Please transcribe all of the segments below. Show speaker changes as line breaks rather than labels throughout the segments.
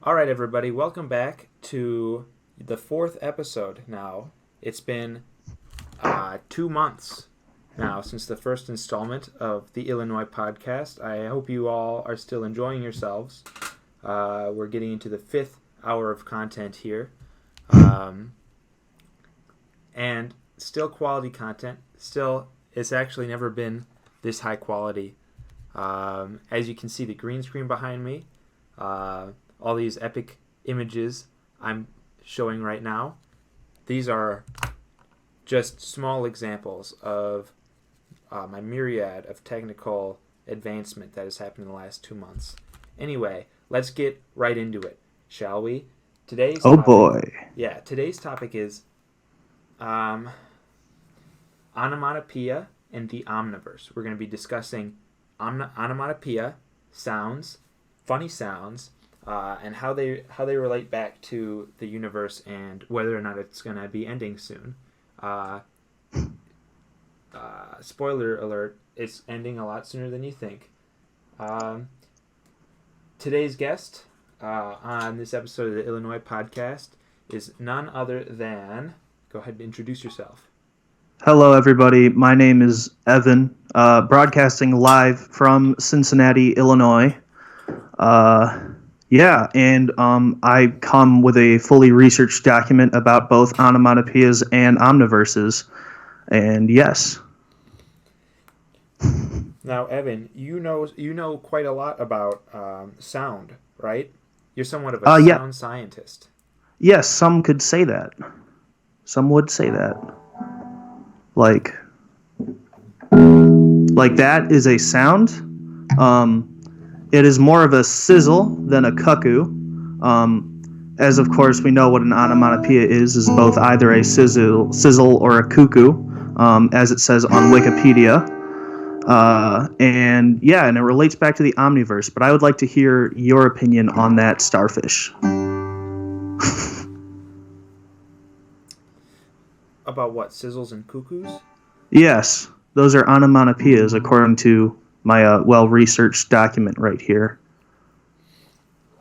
All right, everybody, welcome back to the fourth episode now. It's been 2 months now since the first installment of the Illinois podcast. I hope you all are still enjoying yourselves. We're getting into the fifth hour of content here. And still quality content. Still, it's actually never been this high quality. As you can see, the green screen behind me, all these epic images I'm showing right now, these are just small examples of my myriad of technical advancement that has happened in the last 2 months. Anyway, let's get right into it, shall we? Today's
boy.
Yeah, today's topic is onomatopoeia and the Omniverse. We're going to be discussing onomatopoeia, sounds, funny sounds, and how they relate back to the universe and whether or not it's going to be ending soon. Spoiler alert, it's ending a lot sooner than you think. Today's guest on this episode of the Illinois podcast is none other than... Go ahead and introduce yourself.
Hello, everybody. My name is Evan, broadcasting live from Cincinnati, Illinois. And I come with a fully researched document about both onomatopoeias and omniverses. And yes.
Now, Evan, you know quite a lot about sound, right? You're somewhat of a sound scientist.
Yes, some could say that. Some would say that. Like that is a sound. It is more of a sizzle than a cuckoo. As of course we know what an onomatopoeia is both either a sizzle or a cuckoo, as it says on Wikipedia. And it relates back to the Omniverse, but I would like to hear your opinion on that, Starfish.
About what, sizzles and cuckoos?
Yes, those are onomatopoeias according to my well-researched document right here.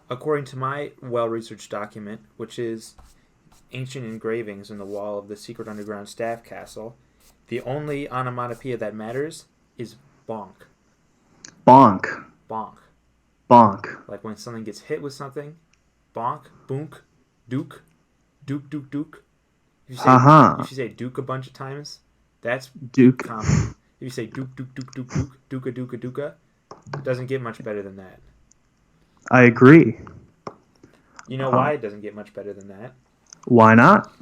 According to my well-researched document, which is ancient engravings in the wall of the secret underground staff castle, the only onomatopoeia that matters is bonk.
Bonk.
Bonk.
Bonk.
Like when something gets hit with something, bonk, boonk, duke, duke, duke, duke. If you say duke a bunch of times, that's
duke.
Common. If you say duke, duke, duke, duke, duke, duka, duka, duka, it doesn't get much better than that.
I agree.
You know why it doesn't get much better than that?
Why not?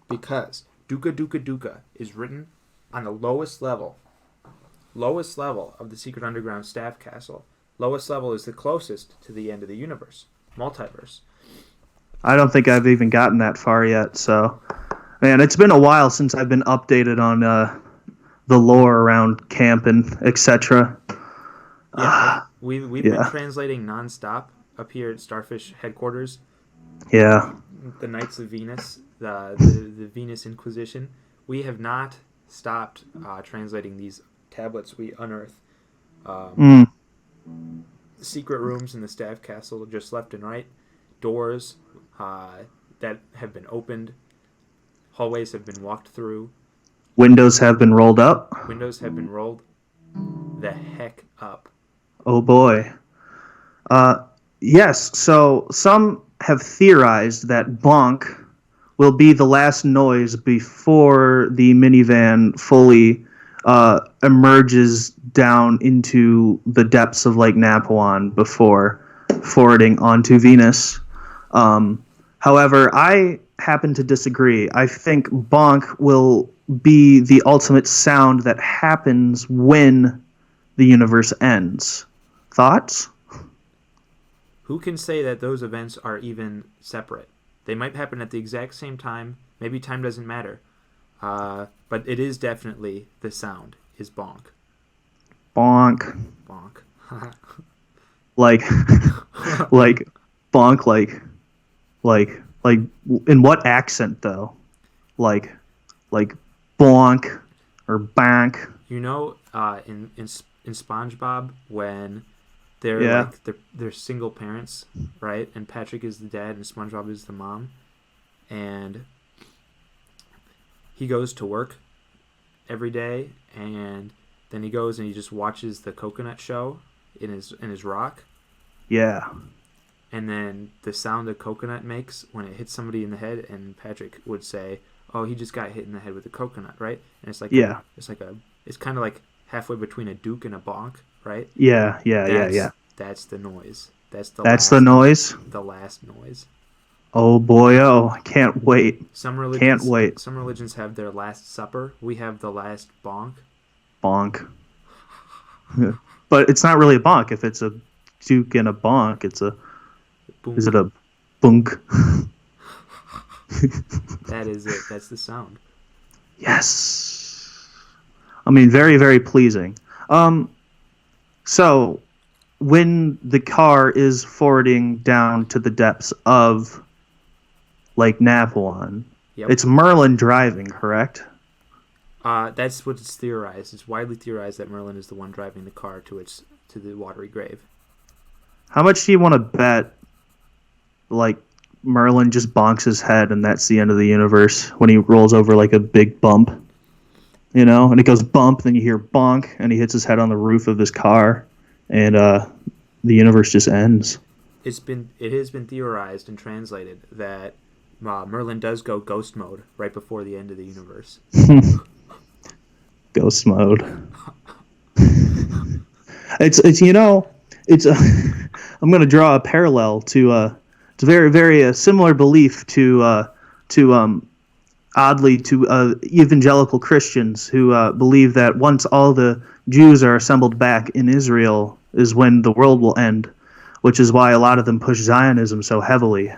Because duka, duka, duka is written on the lowest level of the secret underground staff castle. Lowest level is the closest to the end of the universe, multiverse.
I don't think I've even gotten that far yet, so... Man, it's been a while since I've been updated on the lore around camp and etc.
Yeah, we've been translating nonstop up here at Starfish headquarters.
Yeah.
The Knights of Venus, the Venus Inquisition. We have not stopped translating these tablets we unearth. Secret rooms in the staff castle, just left and right. Doors that have been opened. Hallways have been walked through.
Windows have been rolled up.
Windows have been rolled the heck up.
Oh boy. Yes, so some have theorized that bonk will be the last noise before the minivan fully emerges down into the depths of Lake Napawan before forwarding onto Venus. However, I happen to disagree. I think bonk will be the ultimate sound that happens when the universe ends. Thoughts?
Who can say that those events are even separate? They might happen at the exact same time. Maybe time doesn't matter. But it is definitely the sound is bonk.
Bonk.
Bonk.
like bonk like in what accent though? Like bonk or bank.
You know, in SpongeBob when They're
Yeah.
like they're single parents, right? And Patrick is the dad, and SpongeBob is the mom, and he goes to work every day, and then he goes and he just watches the coconut show in his rock,
Yeah.
and then the sound the coconut makes when it hits somebody in the head, and Patrick would say, "Oh, he just got hit in the head with a coconut," right? And it's like
Yeah.
it's kind of like halfway between a duke and a bonk, right?
Yeah. Yeah.
That's the noise. That's
That's the noise.
the last noise.
Oh boy, oh, can't wait.
Some
Can't wait.
Some religions have their last supper. We have the last bonk.
Bonk. But it's not really a bonk. If it's a duke and a bonk, it's a.
Boom.
Is it a bunk?
That is it. That's the sound.
Yes. I mean, very, very pleasing. So when the car is forwarding down to the depths of Lake Napoleon,
Yep.
it's Merlin driving, correct?
That's what it's theorized. It's widely theorized that Merlin is the one driving the car to the watery grave.
How much do you want to bet, like, Merlin just bonks his head and that's the end of the universe when he rolls over like a big bump? You know, and it goes bump, then you hear bonk, and he hits his head on the roof of this car, and the universe just ends.
It has been theorized and translated that Merlin does go ghost mode right before the end of the universe.
Ghost mode. It's you know, it's I'm going to draw a parallel to it's a very, very similar belief to oddly to evangelical Christians who believe that once all the Jews are assembled back in Israel is when the world will end, which is why a lot of them push Zionism so heavily.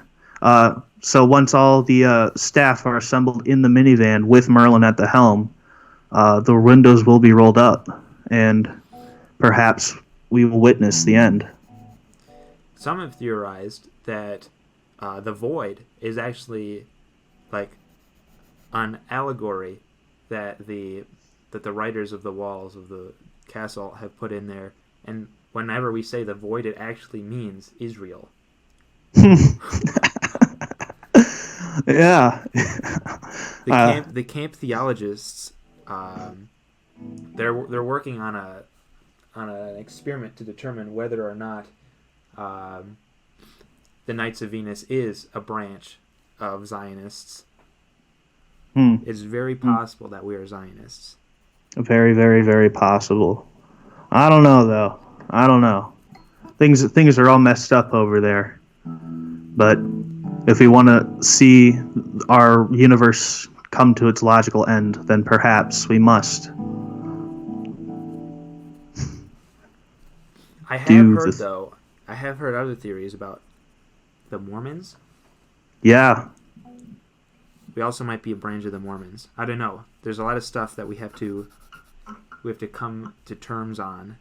So once all the staff are assembled in the minivan with Merlin at the helm, the windows will be rolled up, and perhaps we will witness the end.
Some have theorized that the void is actually like an allegory that the writers of the walls of the castle have put in there, and whenever we say the void, it actually means Israel.
Yeah.
The camp theologists, they're working on an experiment to determine whether or not the Knights of Venus is a branch of Zionists. It's very possible that we are Zionists.
Very, very, very possible. I don't know, though. I don't know. Things are all messed up over there. But if we want to see our universe come to its logical end, then perhaps we must.
I have heard other theories about the Mormons.
Yeah.
We also might be a branch of the Mormons. I don't know. There's a lot of stuff that we have to come to terms on,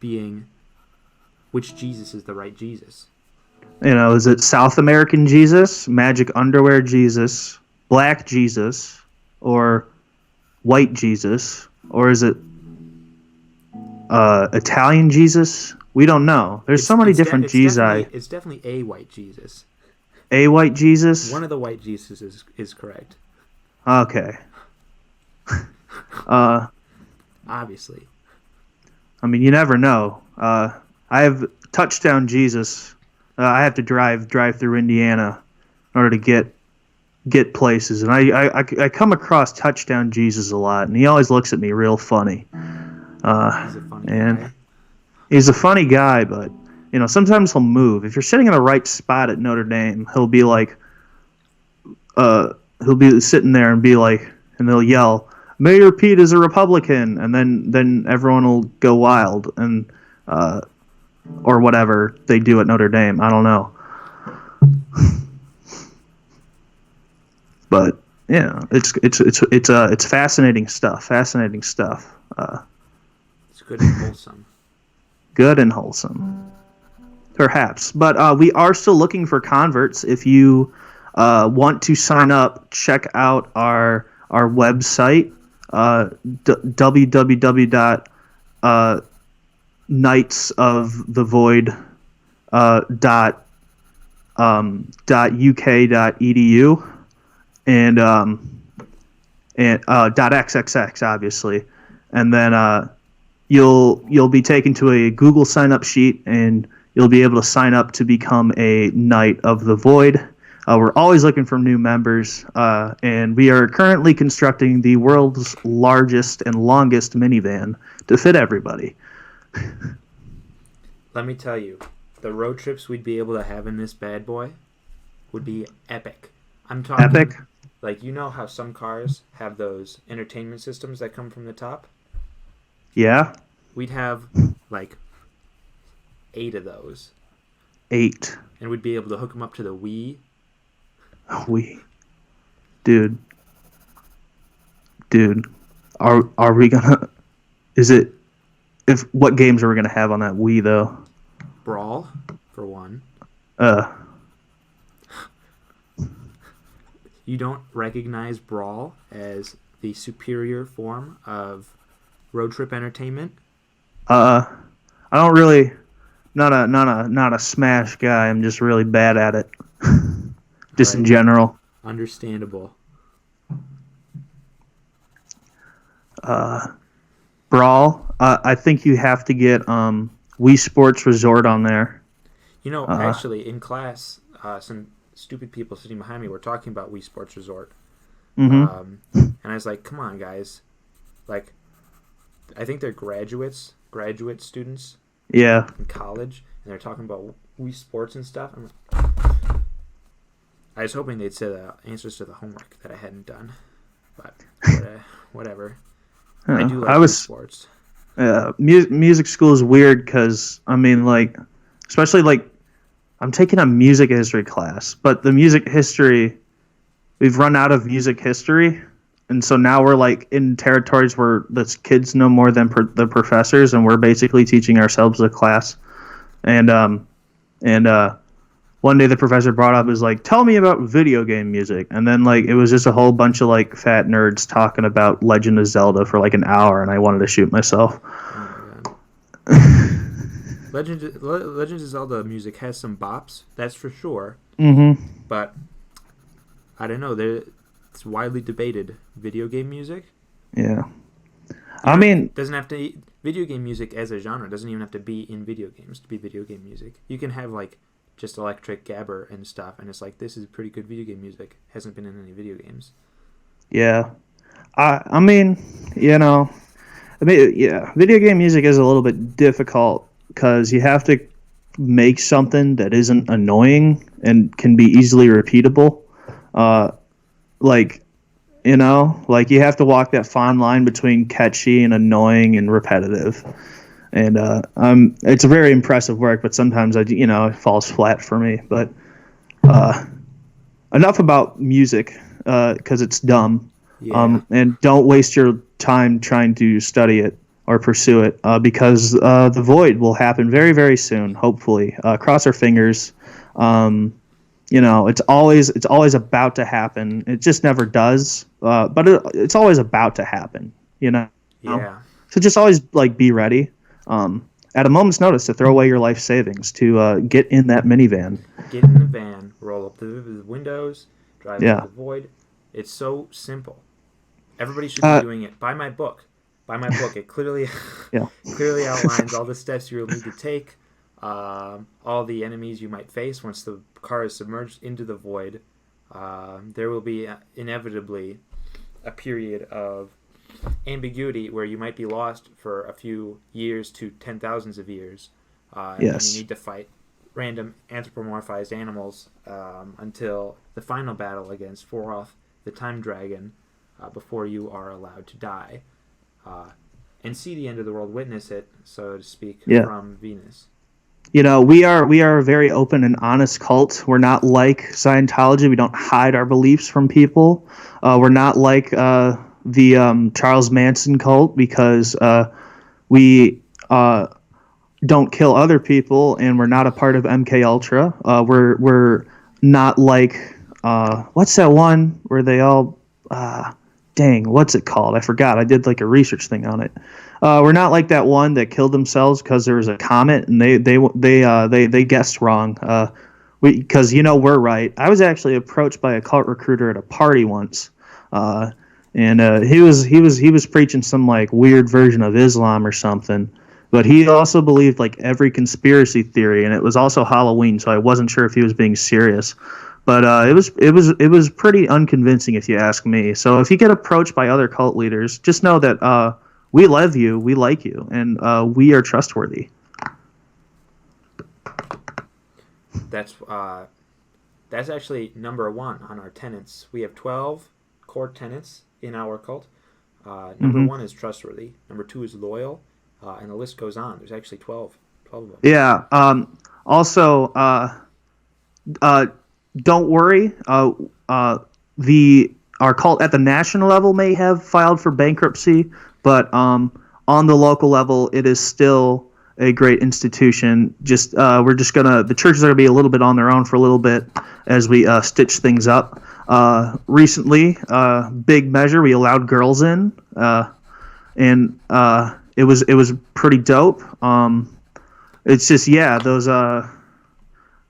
being which Jesus is the right Jesus.
You know, is it South American Jesus, magic underwear Jesus, black Jesus, or white Jesus, or is it Italian Jesus? We don't know. There's so many different Jesus.
It's definitely a white Jesus.
A white Jesus?
One of the white Jesuses is correct.
Okay.
Obviously.
I mean, you never know. I have touchdown Jesus. I have to drive through Indiana in order to get places, and I come across touchdown Jesus a lot, and he always looks at me real funny.
He's a funny guy.
He's a funny guy, but you know, sometimes he'll move. If you're sitting in the right spot at Notre Dame, he'll be like, he'll be sitting there and be like, and they'll yell, "Mayor Pete is a Republican," and then everyone will go wild and or whatever they do at Notre Dame. I don't know, but yeah, it's fascinating stuff. Fascinating stuff.
It's good and wholesome.
Good and wholesome. Perhaps. But we are still looking for converts. If you want to sign up, check out our website, www. Knights of the Void dot uk dot edu and dot xxx obviously, and then you'll be taken to a Google sign up sheet, and you'll be able to sign up to become a Knight of the Void. We're always looking for new members, and we are currently constructing the world's largest and longest minivan to fit everybody.
Let me tell you, the road trips we'd be able to have in this bad boy would be epic. I'm talking
Epic?
like, you know how some cars have those entertainment systems that come from the top?
Yeah?
We'd have like 8 of those,
8.
and we'd be able to hook them up to the Wii.
Dude, are we gonna? Is it? What games are we gonna have on that Wii though?
Brawl, for one. You don't recognize Brawl as the superior form of road trip entertainment?
I don't really. Not a Smash guy. I'm just really bad at it. Just in general.
Understandable.
Brawl. I think you have to get Wii Sports Resort on there.
You know, actually, in class, some stupid people sitting behind me were talking about Wii Sports Resort.
Mm-hmm.
And I was like, come on, guys. Like, I think they're graduate students
Yeah.
in college, and they're talking about Wii Sports and stuff. I'm like, I was hoping they'd say the answers to the homework that I hadn't done, but whatever. I do like Wii Sports.
Music school is weird because, I mean, like, especially, like, I'm taking a music history class, but the music history, we've run out of music history, and so now we're, like, in territories where the kids know more than the professors, and we're basically teaching ourselves a class. And one day the professor brought up, is like, tell me about video game music. And then, like, it was just a whole bunch of, like, fat nerds talking about Legend of Zelda for, like, an hour, and I wanted to shoot myself.
Oh, my God. Legend of Zelda music has some bops, that's for sure.
Mm-hmm.
But, I don't know, it's widely debated. Video game music?
Yeah. I mean...
doesn't have to... Video game music as a genre doesn't even have to be in video games to be video game music. You can have, like, just electric gabber and stuff, and it's like, this is pretty good video game music. Hasn't been in any video games.
Yeah. I mean, yeah, video game music is a little bit difficult because you have to make something that isn't annoying and can be easily repeatable. Like, you have to walk that fine line between catchy and annoying and repetitive. And it's a very impressive work, but sometimes it falls flat for me. But enough about music because it's dumb.
Yeah.
And don't waste your time trying to study it or pursue it because the void will happen very, very soon. Hopefully, cross our fingers. It's always about to happen. It just never does. But it's always about to happen.
Yeah.
So just always be ready. At a moment's notice to throw away your life savings to get in that minivan.
Get in the van, roll up the windows, drive into the void. It's so simple. Everybody should be doing it. Buy my book. It clearly outlines all the steps you will need to take, all the enemies you might face once the car is submerged into the void. There will be inevitably a period of ambiguity where you might be lost for a few years to 10,000s of years. And you need to fight random anthropomorphized animals until the final battle against Foroth, the time dragon, before you are allowed to die. And see the end of the world, witness it, so to speak, from Venus.
We are a very open and honest cult. We're not like Scientology. We don't hide our beliefs from people. We're not like the Charles Manson cult because we don't kill other people, and we're not a part of MK Ultra. We're not like what's that one where they all what's it called? I forgot. I did like a research thing on it. We're not like that one that killed themselves because there was a comet and they guessed wrong. Because we're right. I was actually approached by a cult recruiter at a party once, and he was preaching some like weird version of Islam or something. But he also believed like every conspiracy theory, and it was also Halloween, so I wasn't sure if he was being serious. But it was pretty unconvincing if you ask me. So if you get approached by other cult leaders, just know that we love you, we like you, and we are trustworthy.
That's actually number 1 on our tenets. We have 12 core tenets in our cult. Number 1 is trustworthy. Number 2 is loyal, and the list goes on. There's actually 12 of them.
Yeah. Also, don't worry. Our cult at the national level may have filed for bankruptcy, but on the local level, it is still a great institution. The churches are gonna be a little bit on their own for a little bit as we stitch things up. Recently, big measure, we allowed girls in, and it was pretty dope. It's just those.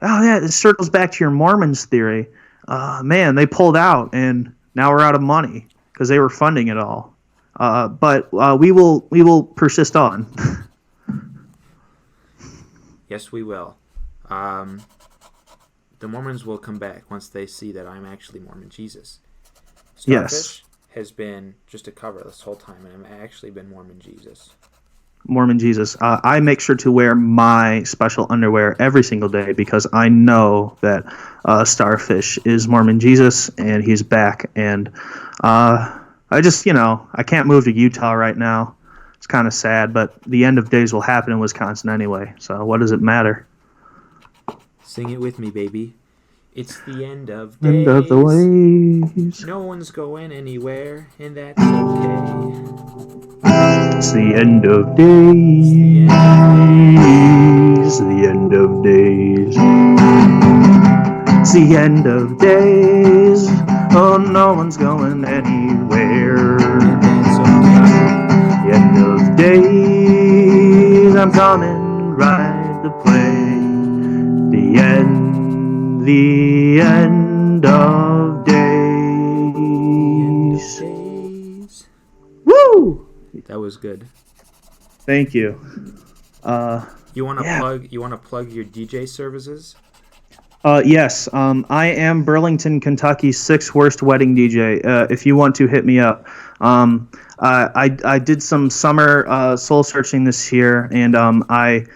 This circles back to your Mormons theory. Man, they pulled out, and now we're out of money because they were funding it all. But we will persist on.
Yes, we will. The Mormons will come back once they see that I'm actually Mormon Jesus. Starfish has been just a cover this whole time, and I've actually been Mormon Jesus.
Mormon Jesus. I make sure to wear my special underwear every single day because I know that Starfish is Mormon Jesus and he's back. And I can't move to Utah right now. It's kind of sad, but the end of days will happen in Wisconsin anyway. So what does it matter?
Sing it with me, baby. It's the end of days.
End of the ways.
No one's going anywhere, and that's okay.
It's the end of days. The end of days. It's the end of days. Oh, no one's going anywhere.
And that's okay.
The end of days. I'm coming right to play. The end. The end of days.
The end of days.
Woo!
That was good.
Thank you.
You want to plug your DJ services?
Yes. I am Burlington, Kentucky's 6th worst wedding DJ. If you want to hit me up. I did some summer soul searching this year, and I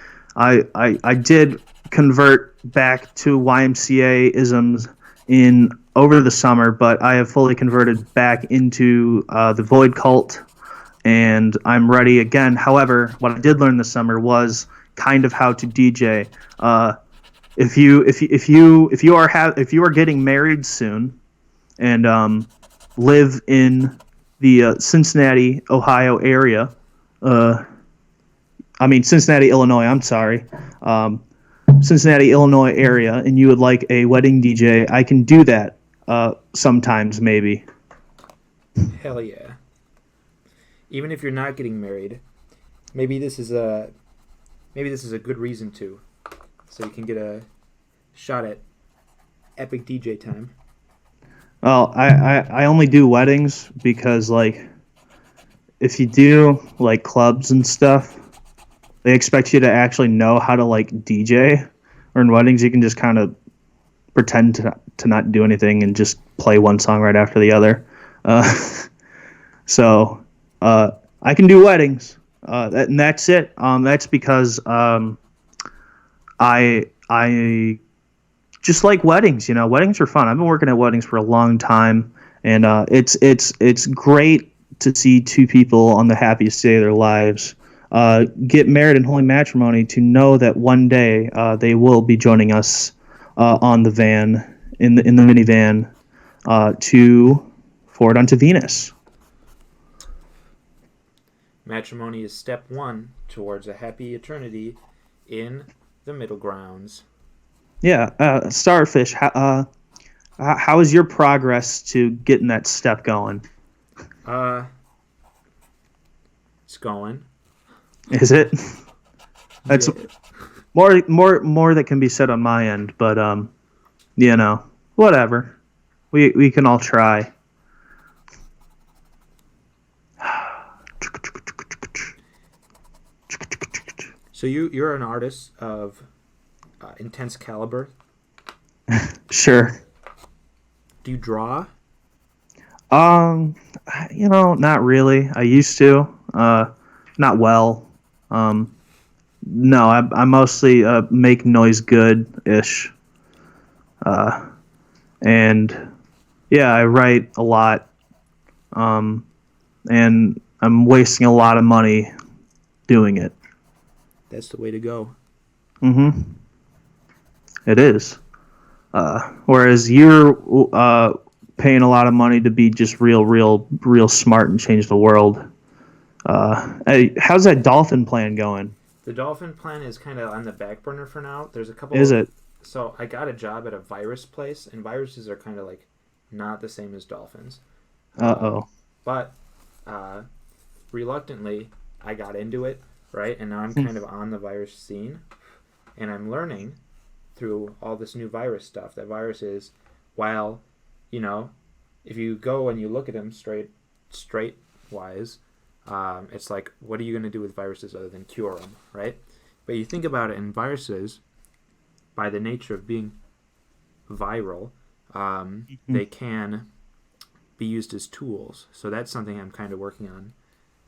did convert back to YMCA isms over the summer, but I have fully converted back into the Void Cult. And I'm ready again. However, what I did learn this summer was kind of how to DJ. If you are getting married soon, and live in the Cincinnati, Ohio area, Cincinnati, Illinois. I'm sorry, Cincinnati, Illinois area, and you would like a wedding DJ, I can do that. Sometimes, maybe.
Hell yeah. Even if you're not getting married, maybe this is a good reason to, so you can get a shot at epic DJ time.
Well, I only do weddings because, like, if you do like clubs and stuff, they expect you to actually know how to like DJ. Or in weddings, you can just kind of pretend to not do anything and just play one song right after the other. So. I can do weddings, and that's it. That's because I just like weddings. Weddings are fun. I've been working at weddings for a long time, and it's great to see two people on the happiest day of their lives get married in holy matrimony. To know that one day they will be joining us on the van in the minivan to forward onto Venus.
Matrimony is step 1 towards a happy eternity in the middle grounds.
Yeah, Starfish, how is your progress to getting that step going?
It's going.
Is it? That's
Yeah.
more that can be said on my end, but whatever. We can all try.
So you're an artist of intense caliber.
Sure.
Do you draw?
Um, not really. I used to. Not well. Um, no, I mostly make noise good ish. And yeah, I write a lot. Um, and I'm wasting a lot of money doing it.
That's the way to go.
Mm-hmm. It is. Whereas you're paying a lot of money to be just real smart and change the world. Hey, how's that dolphin plan going?
The dolphin plan is kind of on the back burner for now. There's a couple
Is
of
it?
so I got a job at a virus place, and viruses are kind of like not the same as dolphins. Um,
Uh-oh.
but uh, reluctantly, I got into it, right? And now I'm kind of on the virus scene, and I'm learning through all this new virus stuff that viruses, while, you know, if you go and you look at them straight wise, it's like, what are you going to do with viruses other than cure them, right? But you think about it, in viruses, by the nature of being viral, they can be used as tools. So that's something I'm kind of working on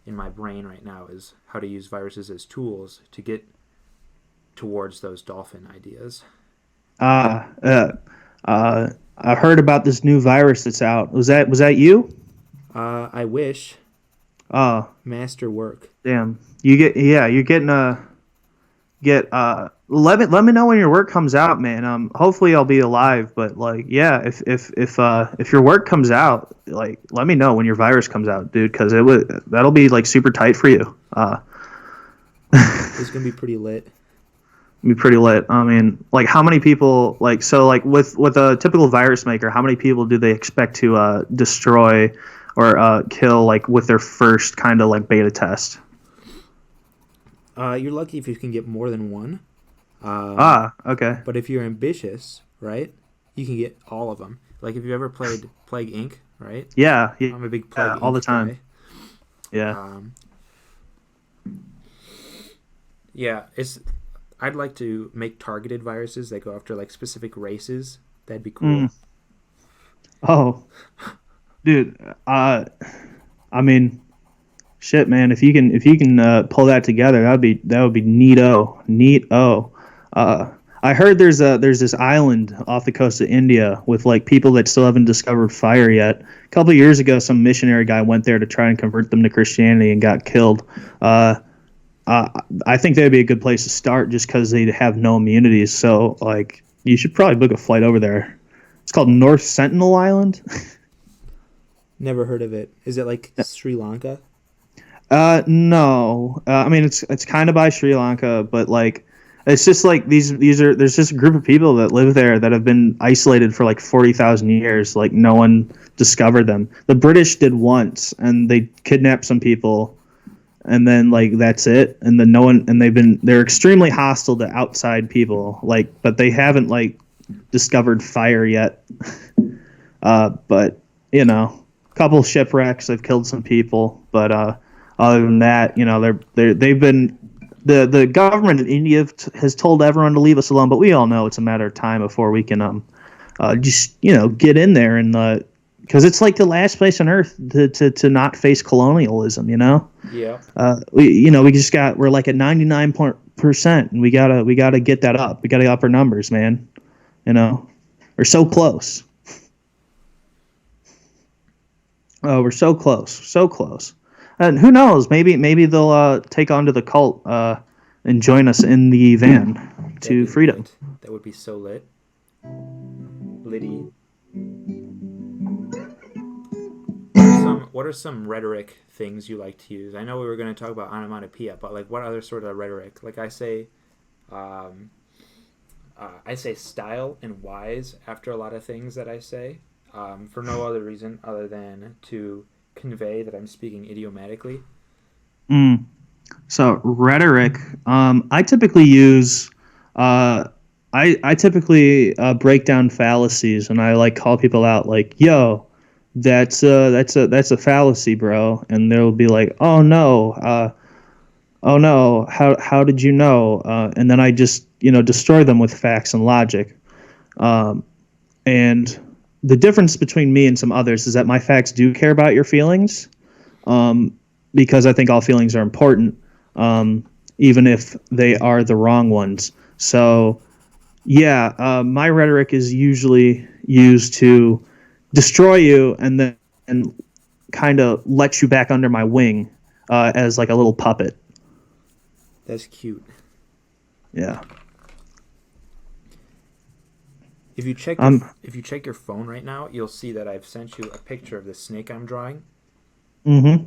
in my brain right now, is how to use viruses as tools to get towards those dolphin ideas.
Uh, uh, I heard about this new virus that's out. Was that you?
I wish.
Oh,
Masterwork.
damn. You're getting let me know when your work comes out, man. Hopefully I'll be alive, but like, yeah, if your work comes out, like, let me know when your virus comes out, dude, because that'll be like super tight for you.
It's going to be pretty lit.
Be pretty lit. I mean, like, how many people, like, so like with a typical virus maker, how many people do they expect to destroy or kill, like, with their first kind of like beta test?
You're lucky if you can get more than one.
Okay.
But if you're ambitious, right, you can get all of them. Like if you ever played Plague Inc., right?
Yeah, yeah,
I'm a big Plague
all the
Inc.
time.
guy.
Yeah.
Yeah, I'd like to make targeted viruses that go after like specific races. That'd be cool.
Oh, dude. I mean, shit, man. If you can pull that together, that would be neato, neato. I heard there's this island off the coast of India with like people that still haven't discovered fire yet. A couple of years ago, some missionary guy went there to try and convert them to Christianity and got killed. I think that'd be a good place to start just because they have no immunities. So like, you should probably book a flight over there. It's called North Sentinel Island.
Never heard of it. Is it like Sri Lanka?
No. I mean, it's kind of by Sri Lanka, but like, it's just like there's just a group of people that live there that have been isolated for like 40,000 years. Like, no one discovered them. The British did once, and they kidnapped some people, and then like that's it. And then no one, and they're extremely hostile to outside people. Like, but they haven't like discovered fire yet. But a couple shipwrecks. They've killed some people, but other than that, they've been the government in India has told everyone to leave us alone. But we all know it's a matter of time before we can just get in there and because it's like the last place on earth to not face colonialism.
Yeah.
We're like at 99%, and we gotta get that up. We gotta up our numbers, man. We're so close. Oh, we're so close, so close. And who knows? Maybe they'll take on to the cult and join us in the van to freedom.
Lit. That would be so lit. Liddy. What are some rhetoric things you like to use? I know we were going to talk about onomatopoeia, but like, what other sort of rhetoric? Like I say style and wise after a lot of things that I say, for no other reason other than to convey that I'm speaking idiomatically.
So rhetoric, I typically use, I typically break down fallacies, and I like call people out like, "Yo, that's a fallacy, bro," and they'll be like, oh no, how did you know?" And then I just destroy them with facts and logic. Um, and the difference between me and some others is that my facts do care about your feelings, um, because I think all feelings are important, um, even if they are the wrong ones. So, yeah, my rhetoric is usually used to destroy you and then kind of let you back under my wing, as like a little puppet.
That's cute.
Yeah.
If you check your
Um.
if you check your phone right now, you'll see that I've sent you a picture of the snake I'm drawing.
Mm-hmm.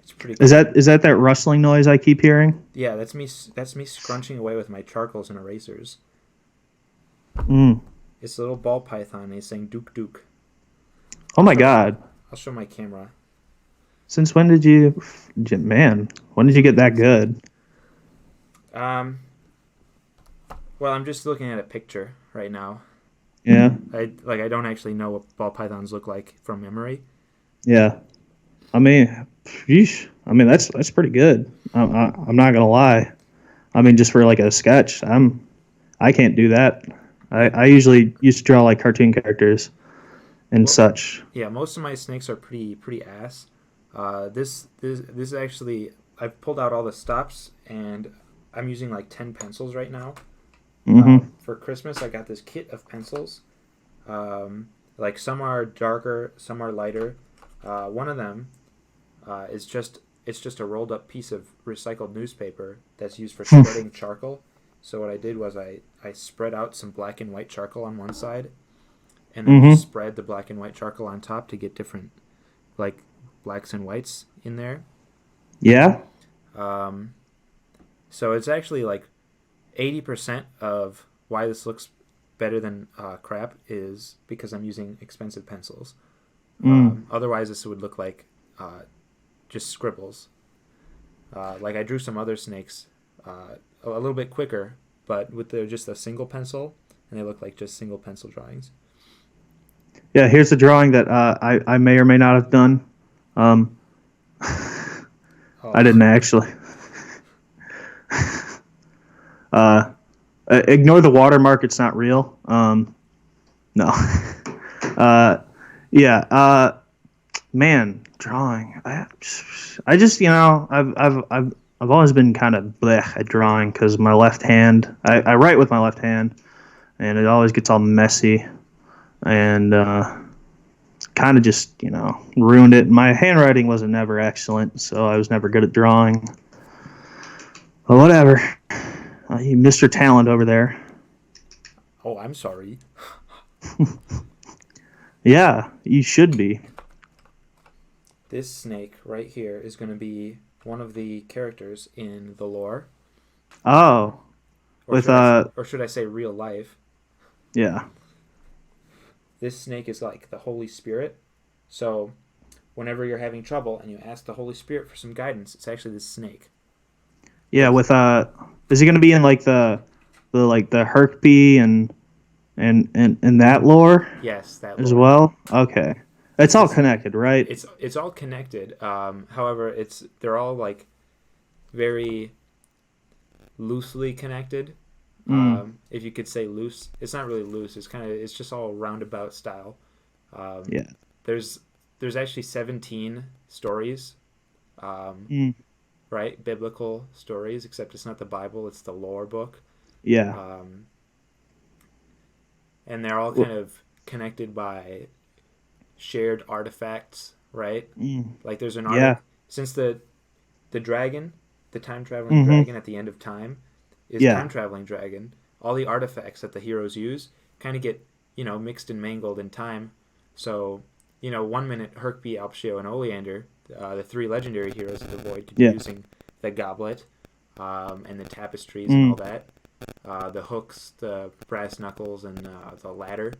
It's pretty
Is
cool.
that rustling noise I keep hearing?
Yeah, that's me scrunching away with my charcoals and erasers.
Mm.
It's a little ball python. And he's saying "Duke Duke."
Oh
I'll
my
show
God.
I'll show my camera.
Since when did you, man? When did you get that good?
Um. Well, I'm just looking at a picture right now.
Yeah.
I don't actually know what ball pythons look like from memory.
Yeah. I mean, yeesh. I mean that's pretty good. I'm not gonna lie. I mean, just for like a sketch, I can't do that. I usually used to draw like cartoon characters and
Well,
such.
yeah, most of my snakes are pretty ass. This actually I've pulled out all the stops and I'm using like 10 pencils right now.
Mm-hmm.
For Christmas, I got this kit of pencils. Like some are darker, some are lighter. One of them is just a rolled up piece of recycled newspaper that's used for spreading charcoal. So what I did was I spread out some black and white charcoal on one side, and then just
Mm-hmm.
spread the black and white charcoal on top to get different like blacks and whites in there.
Yeah.
Um, so it's actually like 80% of why this looks better than crap is because I'm using expensive pencils.
Mm.
Otherwise, this would look like just scribbles. Like I drew some other snakes a little bit quicker, but with just a single pencil, and they look like just single pencil drawings.
Yeah. Here's a drawing that I may or may not have done. Um, I
Oh,
didn't actually. Uh, Ignore the watermark. It's not real. No. uh, yeah. Man, drawing. I just I've always been kind of blech at drawing because my left hand. I write with my left hand, and it always gets all messy, and kind of just ruined it. My handwriting wasn't never excellent, so I was never good at drawing. But whatever. You Mr. Talent over there.
oh, I'm sorry.
Yeah, you should be.
This snake right here is going to be one of the characters in the lore,
Oh,
or
with
should I say real life.
yeah.
This snake is like the Holy Spirit. So, whenever you're having trouble and you ask the Holy Spirit for some guidance, it's actually this snake.
Yeah,
Like,
with is he gonna be in like the Herkby and that lore
yes, that
as
lore.
well? Okay, it's
It's
all
this.
connected, right?
It's all connected. However, they're all like very loosely connected.
Mm,
If you could say loose, it's not really loose. It's just all roundabout style. Um,
yeah.
there's there's actually 17 stories, um,
Mm,
right? Biblical stories, except it's not the Bible; it's the lore book.
yeah.
Um, and they're all
Well,
kind of connected by shared artifacts, right?
mm,
Like there's an
yeah.
artifact since the dragon, the time traveling
Mm-hmm.
dragon at the end of time, is
Yeah.
time traveling dragon. All the artifacts that the heroes use kind of get mixed and mangled in time. So 1 minute Herkby, Alpsio, and Oleander, the three legendary heroes of the void, could be
Yeah.
using the goblet, and the tapestries and all
Mm,
that, the hooks, the brass knuckles, and the ladder.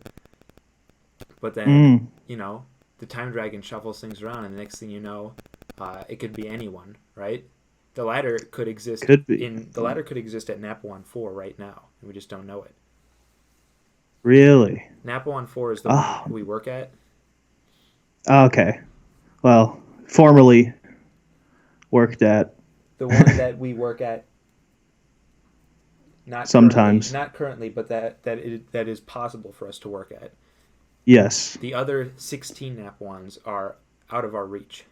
But then
mm,
the time dragon shuffles things around, and the next thing you know, it could be anyone, right? The ladder could exist
Could be.
the ladder could exist at Napoleon 4 right now, and we just don't know it.
Really?
Napoleon 4 is the one
Oh,
we work at.
okay. Well, formerly worked at
The one that we work at
sometimes.
not currently, but that is possible for us to work at.
Yes.
The other 16 Napoleons are out of our reach,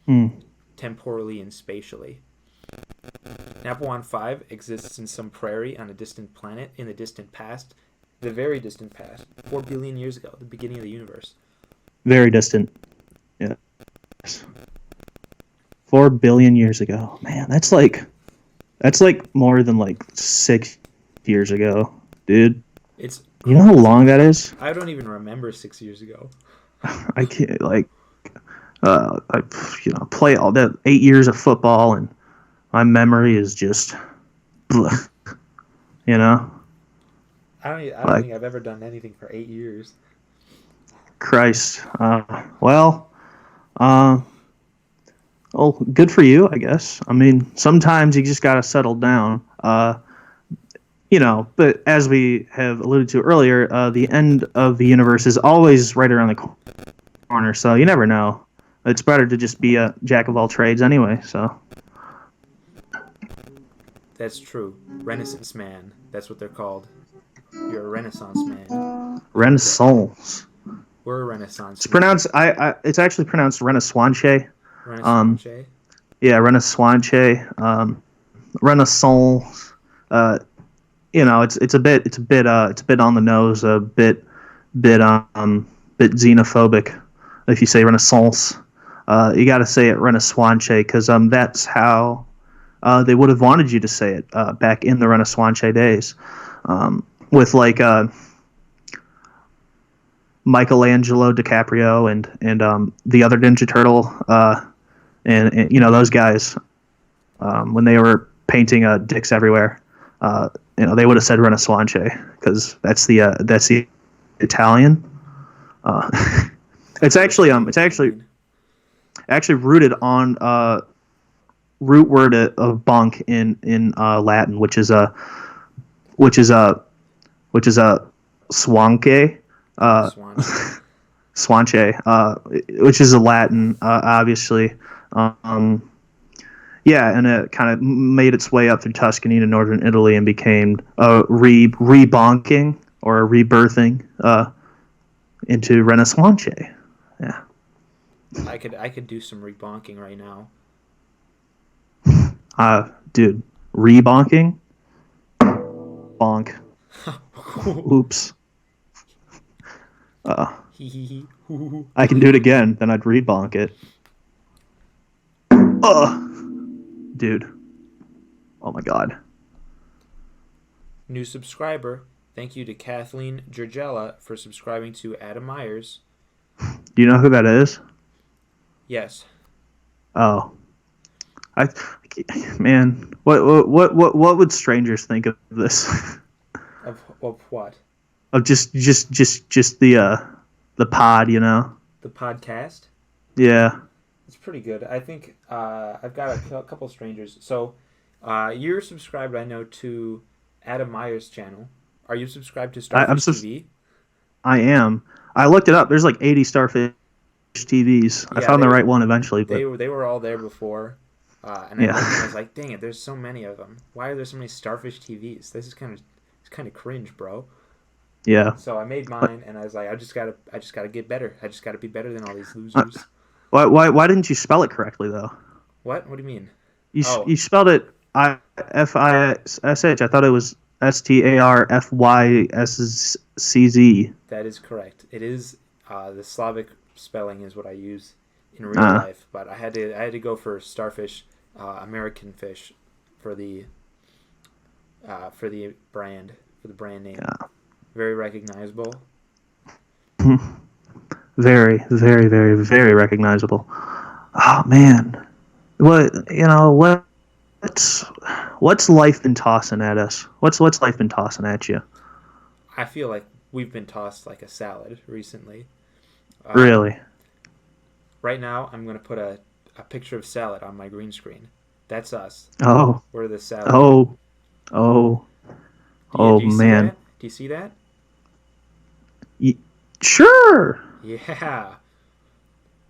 Hmm.
temporally and spatially. Napoleon 5 exists in some prairie on a distant planet in the distant past, the very distant past, 4 billion years ago, the beginning of the universe.
Very distant. Yeah. 4 billion years ago. Man, that's like more than like 6 years ago, dude.
It's
You know how long that is?
I don't even remember 6 years ago.
I can't like. I play all that 8 years of football, and my memory is just, blech, you know,
I don't
like
think I've ever done anything for 8 years.
Christ. Well, uh, well, good for you, I guess. I mean, sometimes you just gotta settle down. But as we have alluded to earlier, the end of the universe is always right around the corner, so you never know. It's better to just be a jack of all trades anyway. So
That's true. Renaissance man. That's what they're called. You're a Renaissance man.
Renaissance.
We're a Renaissance
It's
man.
pronounced. It's actually pronounced Renaissance.
Renaissance.
Yeah, Renaissance. Renaissance. It's a bit on the nose, bit xenophobic. If you say Renaissance, you got to say it Renaissance because that's how they would have wanted you to say it back in the Renaissance days, with like Michelangelo DiCaprio and the other Ninja Turtle, and those guys when they were painting dicks everywhere. They would have said Renaissance because that's the Italian. It's actually rooted on root word of bonk in Latin, which is a swanke, swanche, which is a Latin, obviously. Yeah, and it kind of made its way up through Tuscany to northern Italy and became rebonking or rebirthing into Renaissance. Yeah.
I could do some rebonking right now.
Dude, rebonking? Bonk. Oops. I can do it again, then I'd rebonk it. Dude. Oh my god.
New subscriber. Thank you to Kathleen Georgella for subscribing to Adam Myers.
Do you know who that is?
Yes.
Oh. Man, what would strangers think of this?
Of what?
Of just the pod,
The podcast?
Yeah.
It's pretty good. I think I've got a couple strangers. So you're subscribed, I know, to Adam Myers' channel. Are you subscribed to Starfish TV?
I am. I looked it up. There's like 80 Starfish TVs. Yeah, I found the right one eventually. But
they were all there before. And I was like, dang it, there's so many of them. Why are there so many Starfish TVs? This is kind of cringe, bro.
Yeah.
So I made mine, and I was like, I just gotta get better. I just gotta be better than all these losers.
Why didn't you spell it correctly though?
What? What do you mean?
You spelled it Fish. I thought it was Starfyszcz.
That is correct. It is the Slavic spelling is what I use in real life, but I had to go for Starfish, American fish, for the brand name. Yeah. Very recognizable.
Very, very, very, very recognizable. Oh man, what's life been tossing at us? What's life been tossing at you?
I feel like we've been tossed like a salad recently.
Really?
Right now, I'm going to put a picture of salad on my green screen. That's us.
Oh,
We're the salad.
oh, oh,
Yeah,
oh
do you see
man.
that? Do you see that?
Y- sure,
Yeah.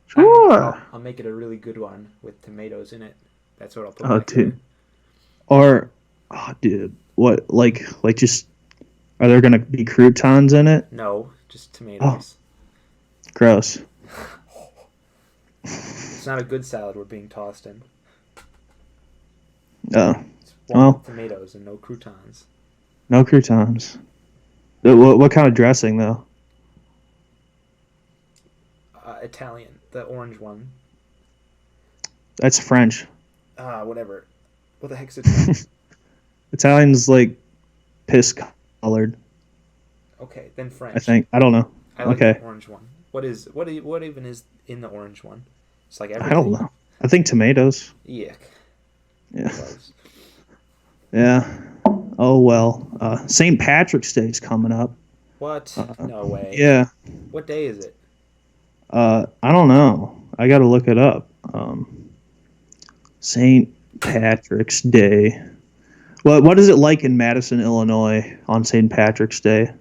sure.
I'll make it a really good one with tomatoes in it. That's what I'll put
Oh,
back there.
dude. Or, oh, dude, what? Just are there gonna be croutons in it?
No, just
Oh,
tomatoes.
gross.
It's not a good salad we're being tossed in.
Oh,
It's one with
well,
tomatoes and no croutons.
no croutons. What kind of dressing though?
Italian, the orange one.
That's French.
Whatever. What the heck's Italian?
Italian's like piss colored.
Okay, then
I
French.
think. I don't know.
I like the
Okay.
orange one. What even is in the orange one? It's like
I don't
everything.
know. I think tomatoes.
Yuck.
Yeah.
Gross.
Yeah. Oh well. St. Patrick's Day is coming up.
What? No way.
Yeah.
What day is it?
I don't know. I got to look it up. St. Patrick's Day. What is it like in Madison, Illinois on St. Patrick's Day?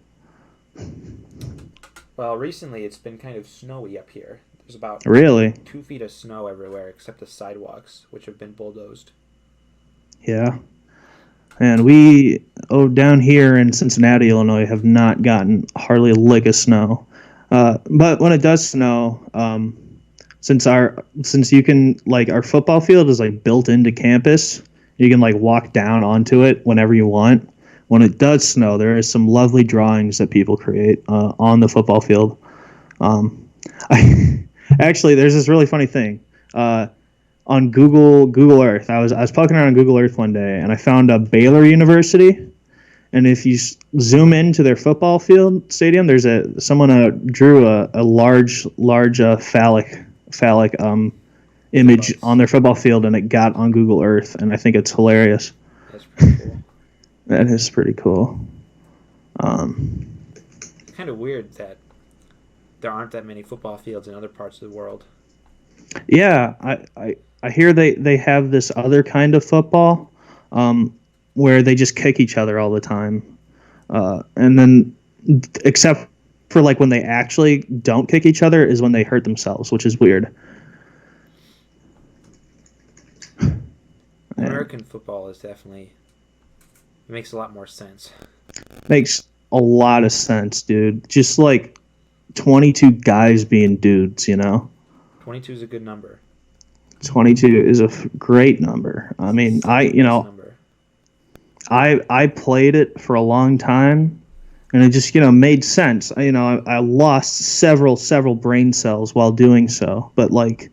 Well, recently it's been kind of snowy up here. There's about
Really?
2 feet of snow everywhere except the sidewalks, which have been bulldozed.
Yeah. And we down here in Cincinnati, Illinois, have not gotten hardly a lick of snow. But when it does snow, since you can like our football field is like built into campus, you can like walk down onto it whenever you want. When it does snow, there is some lovely drawings that people create on the football field. I, actually, there's this really funny thing. On Google Earth. I was poking around on Google Earth one day, and I found a Baylor University. And if you zoom into their football field stadium, there's someone drew a large phallic image
Nice.
on their football field, and it got on Google Earth, and I think it's hilarious.
That's pretty cool.
That is pretty cool.
Kind of weird that there aren't that many football fields in other parts of the world.
Yeah, I hear they have this other kind of football where they just kick each other all the time. And then, except for like when they actually don't kick each other, is when they hurt themselves, which is weird.
American football is definitely. It makes a lot more sense.
Makes a lot of sense, dude. Just like 22 guys being dudes,
22 is a good number.
22 is a great number. I mean,
Number.
I played it for a long time, and it just made sense. I lost several brain cells while doing so, but like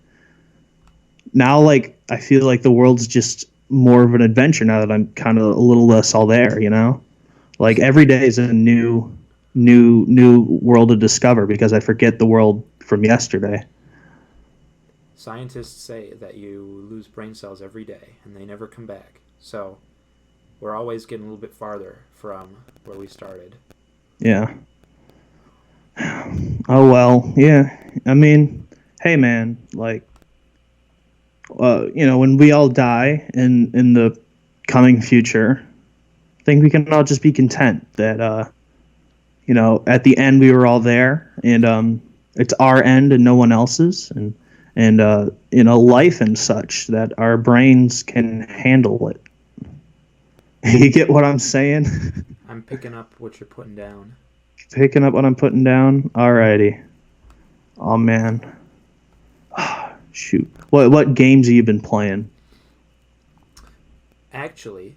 now, like I feel like the world's just more of an adventure now that I'm kind of a little less all there. Like every day is a new world to discover because I forget the world from yesterday.
Scientists say that you lose brain cells every day and they never come back. So we're always getting a little bit farther from where we started.
Yeah. Oh well, yeah. I mean, hey man, like when we all die in the coming future, I think we can all just be content that at the end we were all there, and it's our end and no one else's, and life and such, that our brains can handle it. You get what I'm saying?
I'm picking up what you're putting down.
Picking up what I'm putting down? Alrighty. Oh man. Shoot. What games have you been playing?
Actually,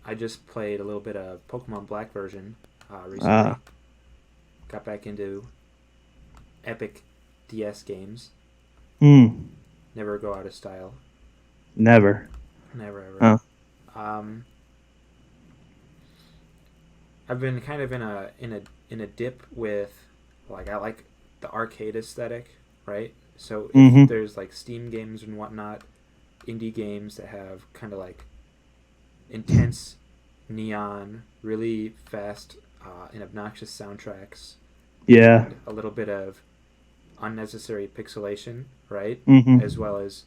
I just played a little bit of Pokemon Black version recently. Got back into epic DS games. Never go out of style.
Never.
Never ever.
Oh.
I've been kind of in a dip with, like, I like the arcade aesthetic, right? So if there's like Steam games and whatnot, indie games that have kind of like intense neon, really fast and obnoxious soundtracks.
Yeah.
And a little bit of unnecessary pixelation, right?
Mm-hmm.
As well as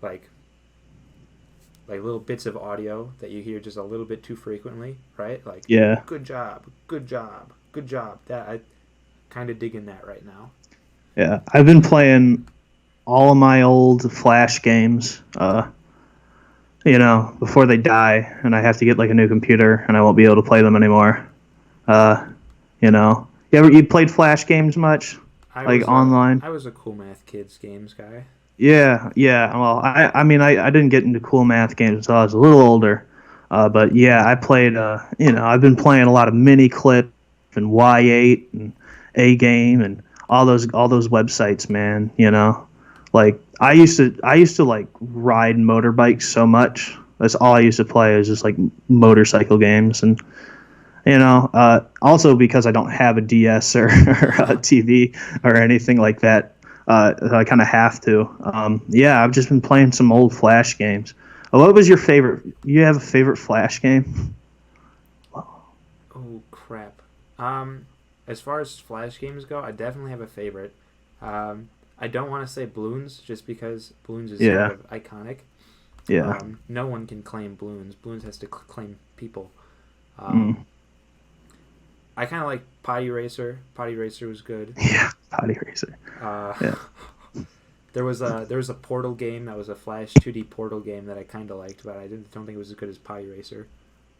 like like little bits of audio that you hear just a little bit too frequently, right? Like,
Yeah.
good job, good job, good job. That I kind of digging that right now.
Yeah. I've been playing all of my old Flash games, before they die, and I have to get like a new computer, and I won't be able to play them anymore. Uh, you played Flash games much, like online?
I was a Cool Math Kids games guy.
Yeah, yeah. Well, I mean, I didn't get into cool math games until I was a little older. But yeah, I played, I've been playing a lot of Mini Clip and Y8 and A Game and all those websites, man. Like I used to like ride motorbikes so much. That's all I used to play is just like motorcycle games, and also because I don't have a DS or a TV or anything like that. I kind of have to. Yeah, I've just been playing some old Flash games. What was your favorite? You have a favorite Flash game?
Oh crap. As far as Flash games go, I definitely have a favorite. I don't want to say Bloons just because Bloons is sort of iconic.
Yeah.
No one can claim Bloons. Bloons has to claim people. I kind of like Potty Racer. Potty Racer was good.
Yeah, Potty Racer. Yeah.
There was a Portal game that was a Flash 2D Portal game that I kind of liked, but I don't think it was as good as Potty Racer.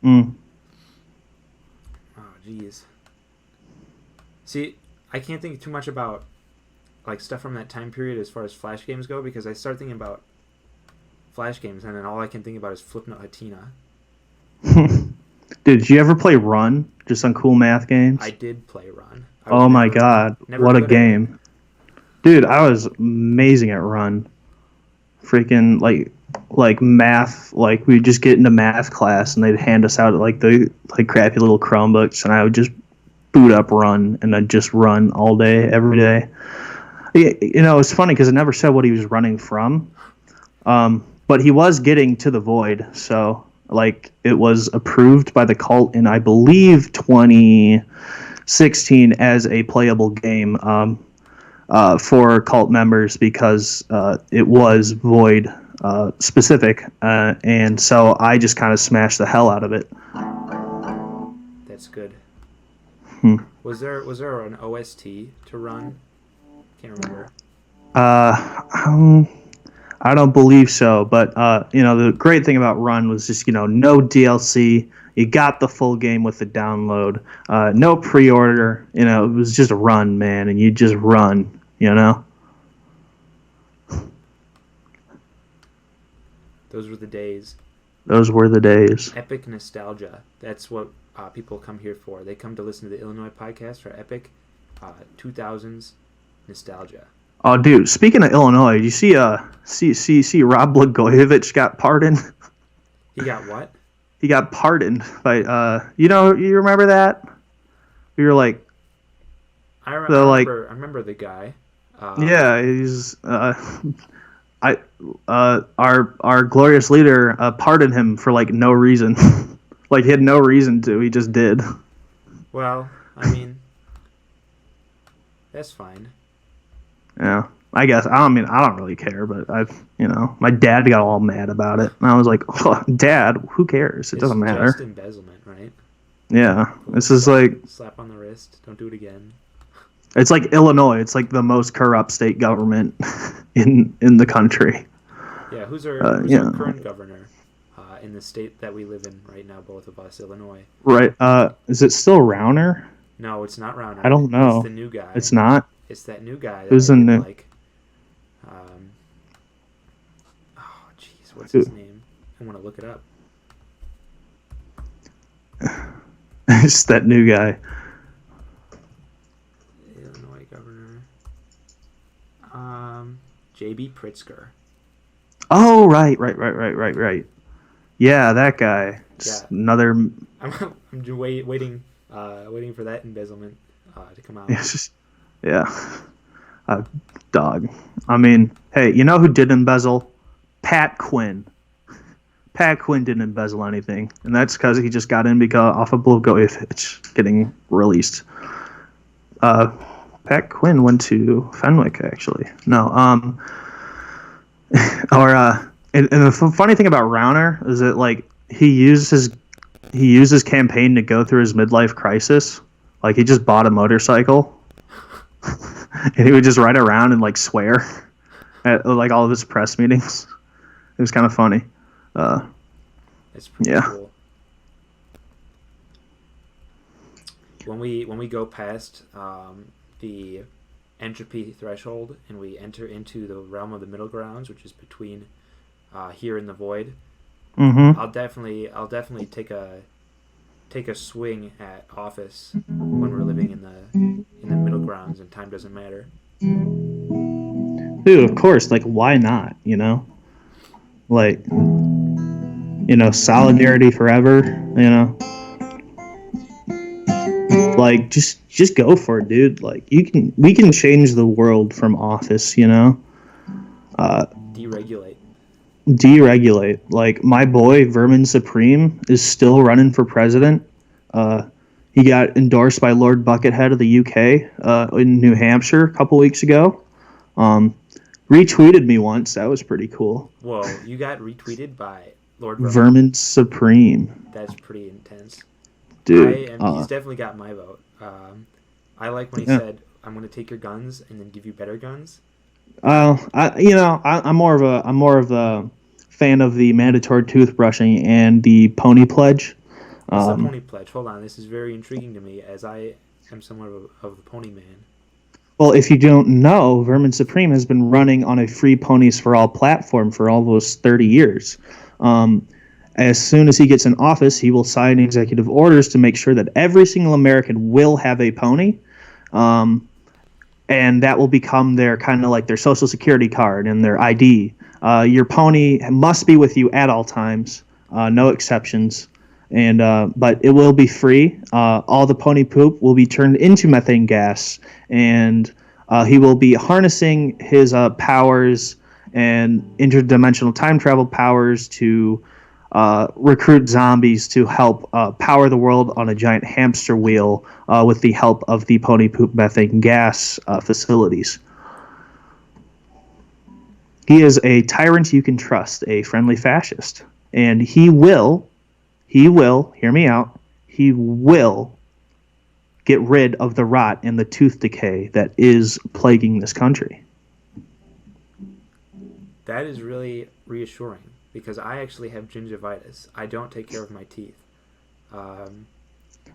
Oh, jeez. See, I can't think too much about like stuff from that time period as far as Flash games go, because I start thinking about Flash games and then all I can think about is Flipnote Hatina.
Dude, did you ever play Run just on Cool Math games?
I did play Run.
Oh my god, what a game. Dude, I was amazing at Run. Freaking like math, like we'd just get into math class and they'd hand us out like the crappy little Chromebooks, and I would just boot up Run and I'd just run all day, every day. It's funny because it never said what he was running from, but he was getting to the void, so like it was approved by the cult in I believe 2016 as a playable game for cult members because it was void specific, and so I just kind of smashed the hell out of it.
That's good. Was there an OST to Run? Can't remember.
I don't believe so, but the great thing about Run was just no DLC. You got the full game with the download. No pre-order. It was just a run, man, and you just run.
Those were the days.
Those were the days.
Epic nostalgia. That's what people come here for. They come to listen to the Illinois podcast for epic 2000s nostalgia.
Oh, dude! Speaking of Illinois, you see see Rob Blagojevich got pardoned.
He got what?
He got pardoned by you remember that? We were like,
I remember the guy.
Yeah, he's our glorious leader pardoned him for like no reason. Like he had no reason to. He just did.
Well, I mean, that's fine.
Yeah, I guess. I don't really care, but my dad got all mad about it, and I was like, oh, Dad, who cares? It doesn't matter.
It's just embezzlement, right?
Yeah, this is like
slap on the wrist. Don't do it again.
It's like Illinois. It's like the most corrupt state government in the country.
Yeah, who's our current governor in the state that we live in right now? Both of us, Illinois.
Right. Is it still Rauner?
No, it's not Rauner.
I don't know.
It's the new guy.
It's not.
It's that new guy.
Who's the new?
Like, oh, jeez, what's his name? I want to look it up.
It's that new guy.
Illinois governor. J.B. Pritzker.
Oh, right. Yeah, that guy. Just another.
I'm waiting for that embezzlement to come out.
Dog. I mean, hey, you know who did embezzle? Pat Quinn. Pat Quinn didn't embezzle anything, and that's because he just got in off of Blagojevich getting released. Pat Quinn went to Fenwick, actually. No, And the funny thing about Rauner is that like he used his campaign to go through his midlife crisis. Like he just bought a motorcycle and he would just ride around and like swear at like all of his press meetings. It was kind of funny.
It's pretty
Yeah.
cool. When we go past the entropy threshold and we enter into the realm of the middle grounds, which is between here and the void,
Mm-hmm.
I'll definitely take a swing at office when we're living in the middle grounds and time doesn't matter.
Dude, of course. Like, why not? Like, solidarity forever. Like, just go for it, dude. Like, we can change the world from office.
Deregulate.
Deregulate. Like, my boy Vermin Supreme is still running for president. He got endorsed by Lord Buckethead of the UK in New Hampshire a couple weeks ago. Retweeted me once. That was pretty cool.
Whoa, you got retweeted by Lord
Vermin Supreme.
That's pretty intense.
Dude.
He's definitely got my vote. I like when he said, "I'm going to take your guns and then give you better guns."
I'm more of a fan of the mandatory toothbrushing and the pony pledge.
What's the pony pledge? Hold on, this is very intriguing to me as I am somewhat of a pony man.
Well, if you don't know, Vermin Supreme has been running on a free Ponies for All platform for almost 30 years. As soon as he gets in office, he will sign executive orders to make sure that every single American will have a pony. And that will become their kind of like their social security card and their ID. Your pony must be with you at all times, no exceptions. But it will be free. All the pony poop will be turned into methane gas, and he will be harnessing his powers and interdimensional time travel powers to recruit zombies to help power the world on a giant hamster wheel with the help of the pony poop methane gas facilities. He is a tyrant you can trust, a friendly fascist, and he will, hear me out, he will get rid of the rot and the tooth decay that is plaguing this country.
That is really reassuring because I actually have gingivitis. I don't take care of my teeth.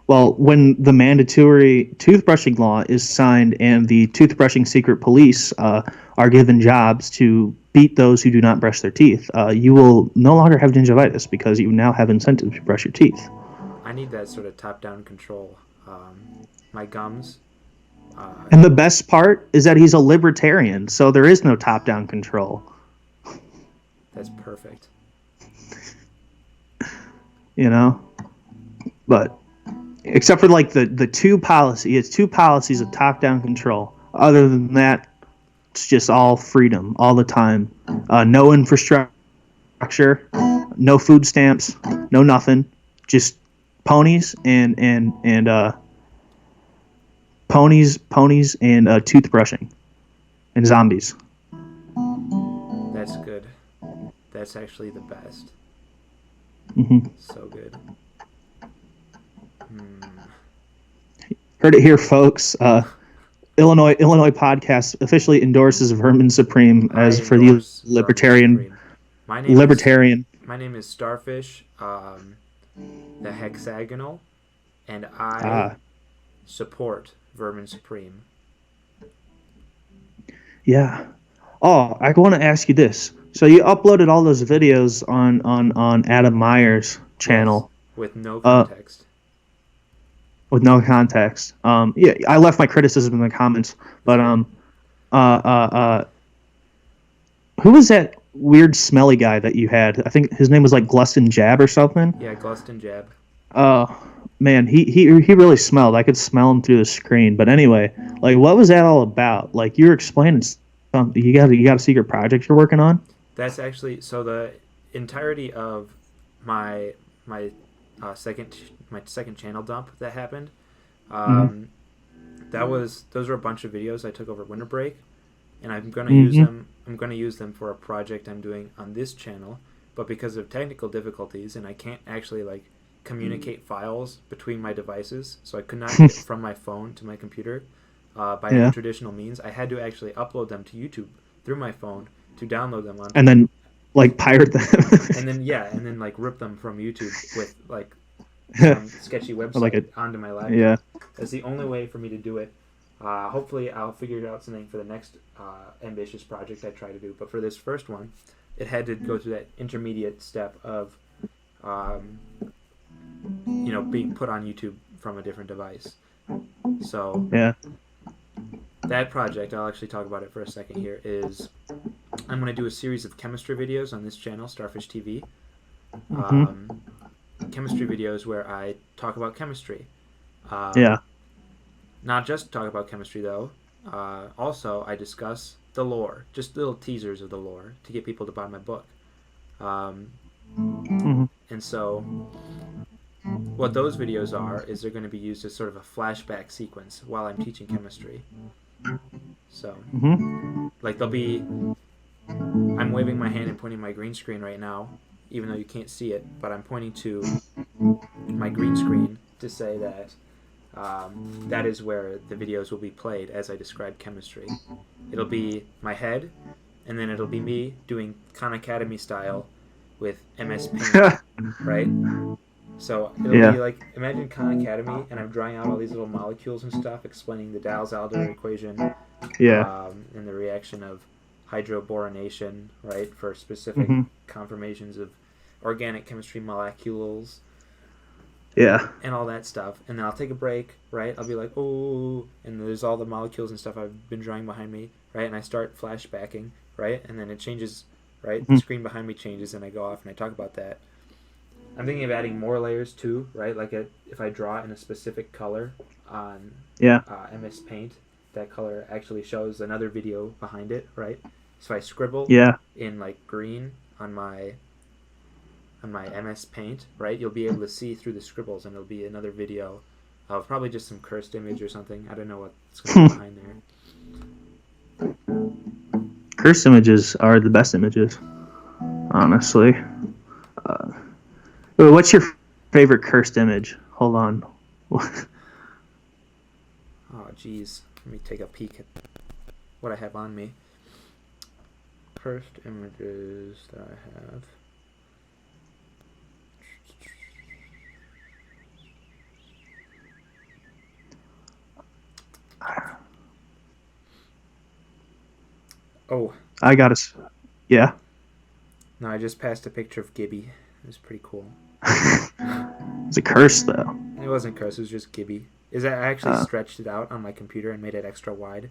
Well, when the mandatory toothbrushing law is signed and the toothbrushing secret police are given jobs to beat those who do not brush their teeth, you will no longer have gingivitis because you now have incentive to brush your teeth.
I need that sort of top-down control. My gums.
And the best part is that he's a libertarian, so there is no top-down control.
That's perfect.
But except for like the two policies of top-down control. Other than that, it's just all freedom all the time. No infrastructure, no food stamps, no nothing. Just ponies and ponies and toothbrushing and zombies.
That's good. That's actually the best.
Mm-hmm.
So good.
Heard it here, folks. Illinois podcast officially endorses Vermin Supreme as for the libertarian.
My name is Starfish, the hexagonal, and I support Vermin Supreme.
Yeah. Oh, I want to ask you this. So you uploaded all those videos on Adam Meyer's channel.
Yes, with no context.
With no context. Yeah, I left my criticism in the comments, but who was that weird smelly guy that you had? I think his name was like Gluston Jab or something.
Yeah, Gluston Jab.
Man, he really smelled. I could smell him through the screen. But anyway, like, what was that all about? Like, you were explaining something. You got a secret project you're working on?
That's actually so the entirety of my second channel dump that happened. Those were a bunch of videos I took over winter break, and I'm going to use them. I'm going to use them for a project I'm doing on this channel, but because of technical difficulties, and I can't actually like communicate files between my devices, so I could not get from my phone to my computer by any traditional means. I had to actually upload them to YouTube through my phone to download them on,
and then like pirate them,
and then like rip them from YouTube with like some sketchy website onto my laptop.
Yeah,
that's the only way for me to do it. Hopefully, I'll figure out something for the next ambitious project I try to do. But for this first one, it had to go through that intermediate step of, being put on YouTube from a different device. So
yeah,
that project, I'll actually talk about it for a second here, is I'm going to do a series of chemistry videos on this channel, Starfish TV. Chemistry videos where I talk about chemistry. Not just talk about chemistry, though. Also, I discuss the lore, just little teasers of the lore to get people to buy my book. And so, what those videos are is they're going to be used as sort of a flashback sequence while I'm teaching chemistry. So, like they'll be... I'm waving my hand and pointing my green screen right now, even though you can't see it, but I'm pointing to my green screen to say that that is where the videos will be played as I describe chemistry. It'll be my head, and then it'll be me doing Khan Academy style with MS Paint, right? So it'll be like, imagine Khan Academy, and I'm drawing out all these little molecules and stuff, explaining the Diels-Alder equation, and the reaction of hydroboronation, right, for specific conformations of organic chemistry molecules.
Yeah.
And all that stuff. And then I'll take a break, right? I'll be like, oh, and there's all the molecules and stuff I've been drawing behind me, right? And I start flashbacking, right? And then it changes, right? The screen behind me changes, and I go off and I talk about that. I'm thinking of adding more layers too, right? Like if I draw in a specific color on MS Paint, that color actually shows another video behind it, right? So I scribble in like green on my MS Paint, right? You'll be able to see through the scribbles, and it'll be another video of probably just some cursed image or something. I don't know what's going to be behind there.
Cursed images are the best images, honestly. What's your favorite cursed image? Hold on.
Oh, geez. Let me take a peek at what I have on me. Cursed images that I have. Oh.
I got it. Yeah.
No, I just passed a picture of Gibby. It was pretty cool.
It's a curse, though.
It wasn't cursed. It was just Gibby. I actually stretched it out on my computer and made it extra wide.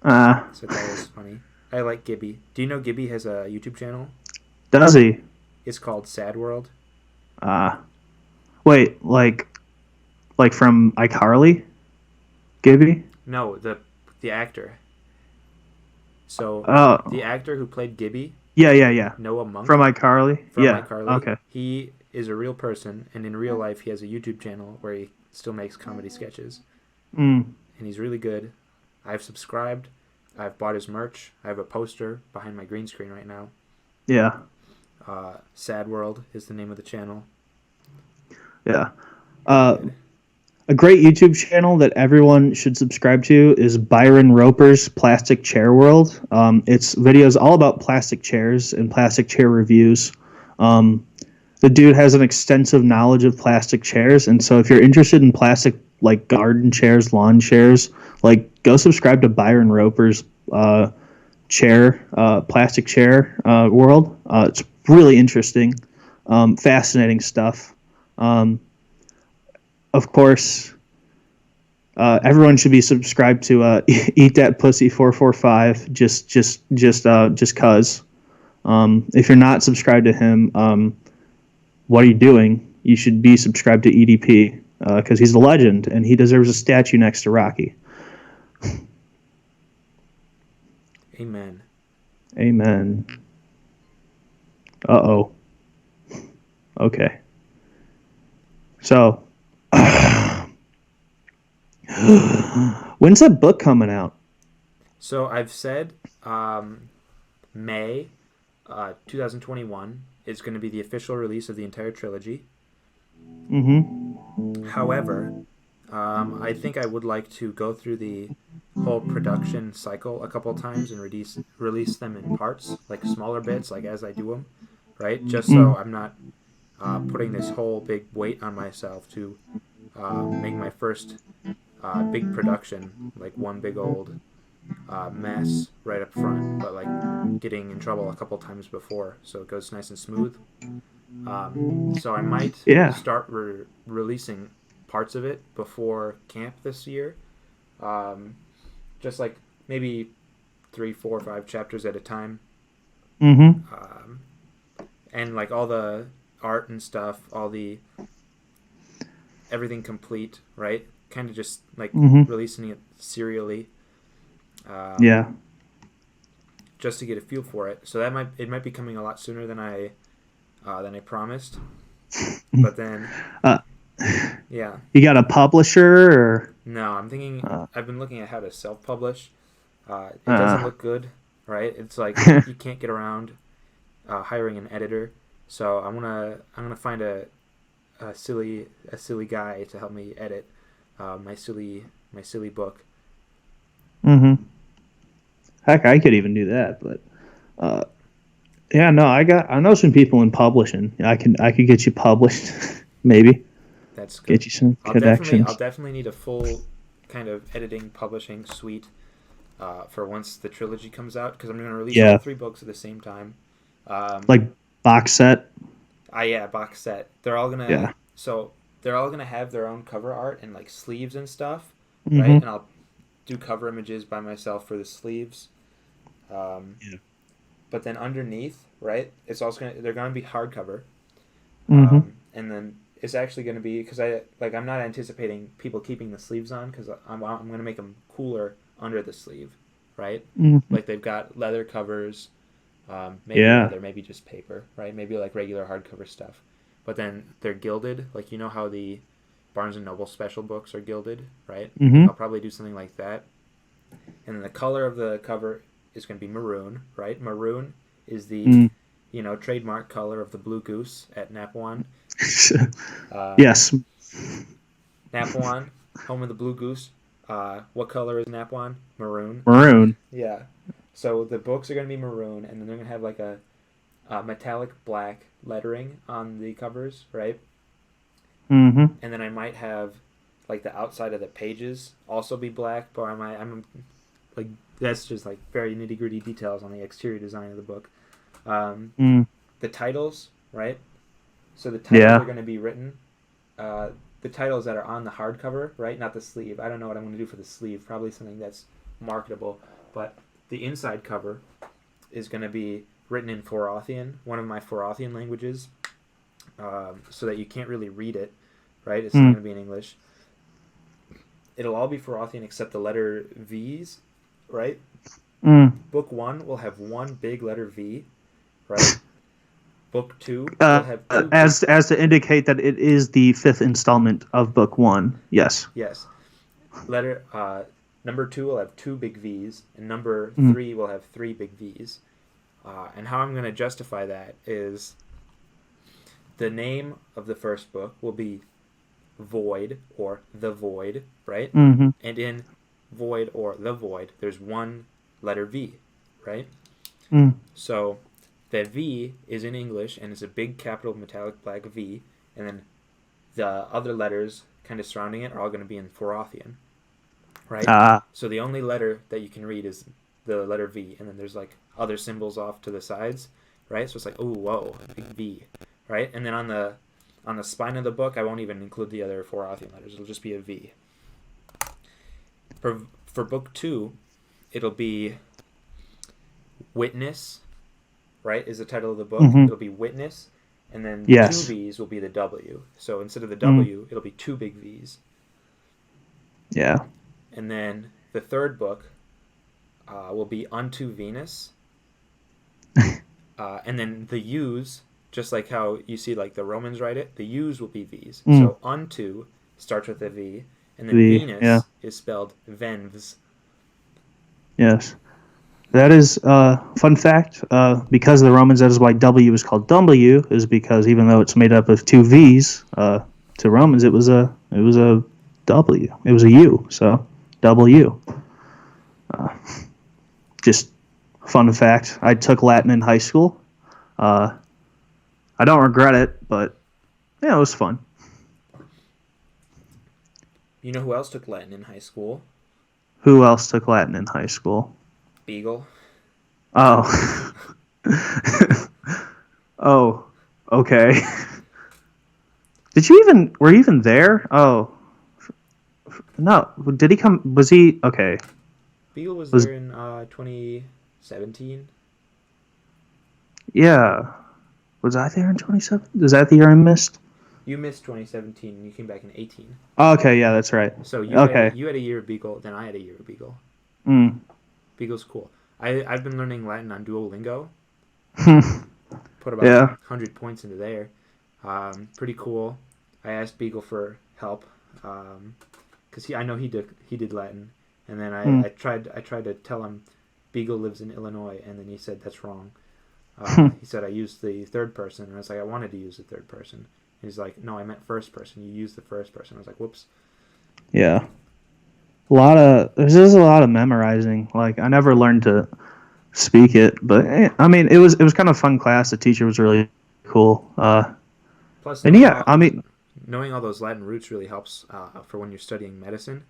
So that was funny. I like Gibby. Do you know Gibby has a YouTube channel?
Does he?
It's called Sad World.
Wait, like from iCarly? Gibby?
No, the actor. So the actor who played Gibby.
Yeah.
Noah Monk.
From iCarly?
From iCarly.
Okay.
He is a real person, and in real life he has a YouTube channel where he still makes comedy sketches. And he's really good. I've subscribed. I've bought his merch. I have a poster behind my green screen right now.
Yeah.
Sad World is the name of the channel.
Yeah. A great YouTube channel that everyone should subscribe to is Byron Roper's Plastic Chair World. It's videos all about plastic chairs and plastic chair reviews. The dude has an extensive knowledge of plastic chairs, and so if you're interested in plastic, like garden chairs, lawn chairs, like go subscribe to Byron Roper's plastic chair world. It's really interesting, fascinating stuff. Of course, everyone should be subscribed to Eat That Pussy 445. Just cause. If you're not subscribed to him, what are you doing? You should be subscribed to EDP because he's a legend and he deserves a statue next to Rocky.
Amen.
Amen. Uh-oh. Okay. So, when's that book coming out?
So I've said May 2021 is going to be the official release of the entire trilogy. However, I think I would like to go through the whole production cycle a couple times and release them in parts, like smaller bits, like as I do them, right? Just so I'm not putting this whole big weight on myself to make my first big production like one big old mess right up front, but like getting in trouble a couple times before, so it goes nice and smooth. So I might
Yeah.
start releasing parts of it before camp this year, just like maybe 3, 4, 5 chapters at a time, and like all the art and stuff, all the everything complete, right? Kind of just like releasing it serially,
Yeah.
just to get a feel for it. So it might be coming a lot sooner than I promised. But then,
Uh,
yeah,
You got a publisher or?
no, I'm thinking. I've been looking at how to self-publish. It doesn't look good, right? It's like you can't get around hiring an editor. So I'm gonna find a silly guy to help me edit my silly book.
Heck, I could even do that, but yeah, no, I know some people in publishing. I could get you published, maybe.
That's good.
Get you some connections.
I'll definitely need a full kind of editing publishing suite for once the trilogy comes out, because I'm going to release all 3 books at the same time.
Like box set.
Yeah, box set. They're all gonna have their own cover art and like sleeves and stuff, right? And I'll do cover images by myself for the sleeves. But then underneath, right? It's also they're gonna be hardcover, and then it's actually gonna be, because I'm not anticipating people keeping the sleeves on, because I'm gonna make them cooler under the sleeve, right? Like they've got leather covers. Maybe leather, maybe just paper, right? Maybe like regular hardcover stuff. But then they're gilded, like you know how the Barnes and Noble special books are gilded, right? I'll probably do something like that. And then the color of the cover is going to be maroon, right? Maroon is the trademark color of the Blue Goose at Napawan.
Yes.
Napawan, home of the Blue Goose. What color is Napawan? Maroon.
Maroon.
Yeah. So the books are going to be maroon, and then they're going to have like a metallic black lettering on the covers, right? And then I might have like the outside of the pages also be black, but I'm like, that's just like very nitty gritty details on the exterior design of the book. The titles, right? So the titles are going to be written. The titles that are on the hardcover, right? Not the sleeve. I don't know what I'm going to do for the sleeve. Probably something that's marketable, but the inside cover is going to be written in Forothian, one of my Forothian languages, so that you can't really read it, right? It's not going to be in English. It'll all be Forothian except the letter V's, right? Book 1 will have one big letter V, right? Book 2 will have two
as to indicate that it is the 5th installment of book 1. Yes.
Yes. Number 2 will have 2 big V's, and number 3 will have 3 big V's. And how I'm going to justify that is the name of the first book will be Void or The Void, right? And in Void or The Void, there's one letter V, right? So that V is in English, and it's a big capital metallic black V, and then the other letters kind of surrounding it are all going to be in Forothian, right? So the only letter that you can read is the letter V, and then there's like other symbols off to the sides, right? So it's like, oh, whoa, big V, right? And then on the spine of the book, I won't even include the other Forothian letters. It'll just be a V. For book 2, it'll be Witness, right, is the title of the book. It'll be Witness, and then the 2 V's will be the W. So instead of the W, it'll be 2 big V's.
Yeah.
And then the third book will be Unto Venus. And then the U's, just like how you see like the Romans write it, the U's will be V's. So Unto starts with a V, and then Venus is spelled Venvs.
Yes. That is fun fact. Because the Romans, that is why W is called W, is because even though it's made up of two V's, to Romans it was a W. It was a U. So W. Just fun fact. I took Latin in high school. Uh, I don't regret it, but yeah, it was fun.
You know who else took Latin in high school?
Who else took Latin in high school?
Beagle.
Oh. Oh. Okay. Were you even there? Oh. No. Did he come? Was he? Okay.
Beagle was
Was,
there in 2017.
yeah. Was I there in 2017? Is that the year I missed?
You missed 2017 and you came back in 18.
Oh, okay, yeah, that's right.
So
Okay.
you had a year of Beagle, then I had a year of Beagle.
Mm.
Beagle's cool. I've been learning Latin on Duolingo. Put about
Yeah.
100 points into there. Pretty cool. I asked Beagle for help because I know he did Latin, and then I tried to tell him Beagle lives in Illinois, and then he said that's wrong. He said I used the third person, and I was like I wanted to use the third person. And he's like, no, I meant first person. You used the first person. I was like, whoops.
Yeah. There's just a lot of memorizing. Like, I never learned to speak it, but I mean, it was kind of fun class. The teacher was really cool.
Plus,
And yeah, I mean,
knowing all those Latin roots really helps for when you're studying medicine.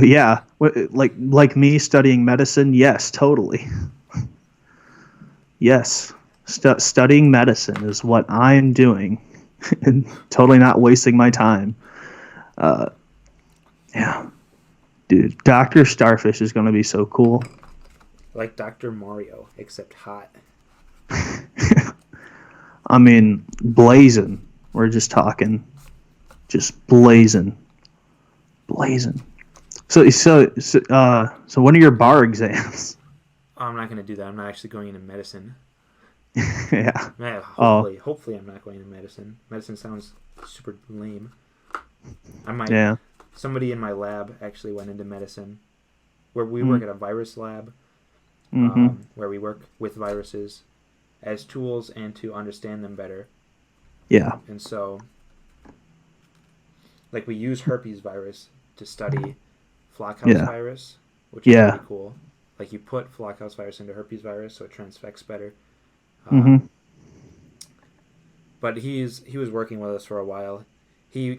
yeah, like me studying medicine. Yes, totally. Yes, studying medicine is what I'm doing, and totally not wasting my time. Yeah, dude, Dr. Starfish is gonna be so cool.
Like Dr. Mario, except hot.
I mean, blazing. We're just talking, just blazing. So when are your bar exams?
Oh, I'm not going to do that. I'm not actually going into medicine.
Yeah.
Yeah,
Oh,
hopefully I'm not going into medicine. Medicine sounds super lame. I might.
yeah.
Somebody in my lab actually went into medicine, where we work at a virus lab,
Mm-hmm.
where we work with viruses as tools and to understand them better.
Yeah.
And so, like, we use herpes virus to study flockhouse
Yeah.
virus, which is
Yeah.
pretty cool. Like, you put flockhouse virus into herpes virus, so it transfects better.
Mm-hmm.
But he was working with us for a while. He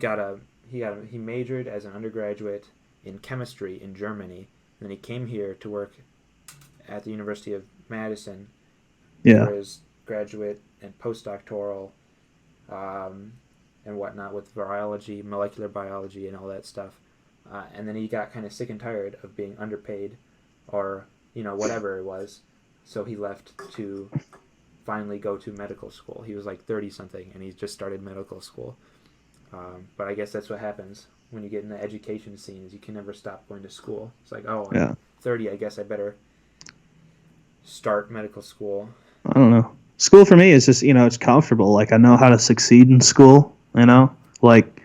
majored as an undergraduate in chemistry in Germany, and then he came here to work at the University of Madison
Yeah.
for his graduate and postdoctoral and whatnot with virology, molecular biology, and all that stuff. And then he got kind of sick and tired of being underpaid, or whatever it was. So he left to finally go to medical school. He was like 30 something, and he just started medical school. But I guess that's what happens when you get in the education scene, is you can never stop going to school. It's like, oh, I'm 30, I guess I better start medical school.
I don't know. School for me is just, it's comfortable. Like, I know how to succeed in school, Like,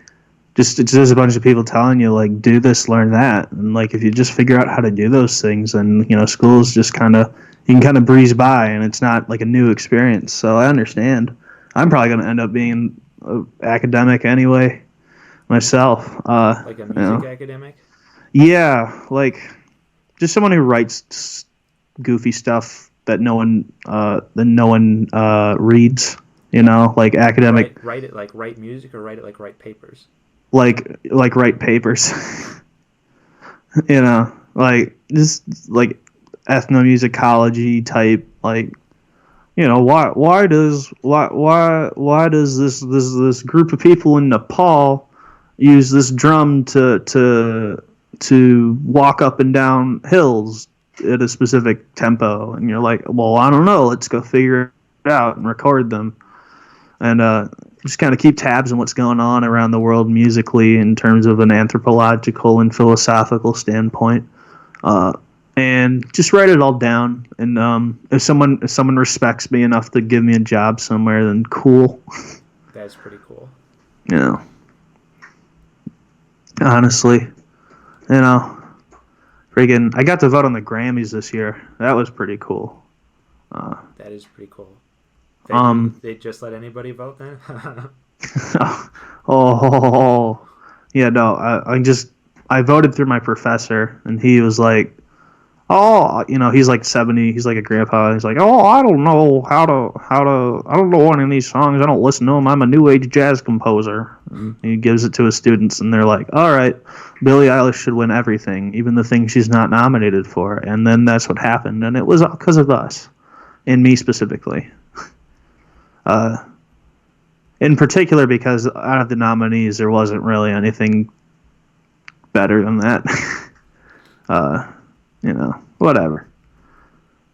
just there's a bunch of people telling you, like, do this, learn that. And, like, if you just figure out how to do those things, then, school is just you can kind of breeze by, and it's not, like, a new experience. So I understand. I'm probably going to end up being an academic anyway myself.
Like a music academic?
Yeah, like, just someone who writes goofy stuff that no one reads, like academic.
Write it like write music, or write it like write papers.
Like write papers. Like just like ethnomusicology type, like, why does this group of people in Nepal use this drum to walk up and down hills at a specific tempo? And you're like, well, I don't know, let's go figure it out and record them, and just kind of keep tabs on what's going on around the world musically in terms of an anthropological and philosophical standpoint, and just write it all down. And if someone respects me enough to give me a job somewhere, then cool.
That's pretty cool.
Honestly, Friggin', I got to vote on the Grammys this year. That was pretty cool.
That is pretty cool. They just let anybody vote then?
Oh, yeah, no, I voted through my professor, and he was like, oh, he's like 70, he's like a grandpa. He's like, oh, I don't know I don't know any of these songs. I don't listen to them. I'm a new age jazz composer. And he gives it to his students, and they're like, all right, Billie Eilish should win everything, even the things she's not nominated for. And then that's what happened, and it was because of us, and me specifically. In particular, because out of the nominees, there wasn't really anything better than that. Whatever.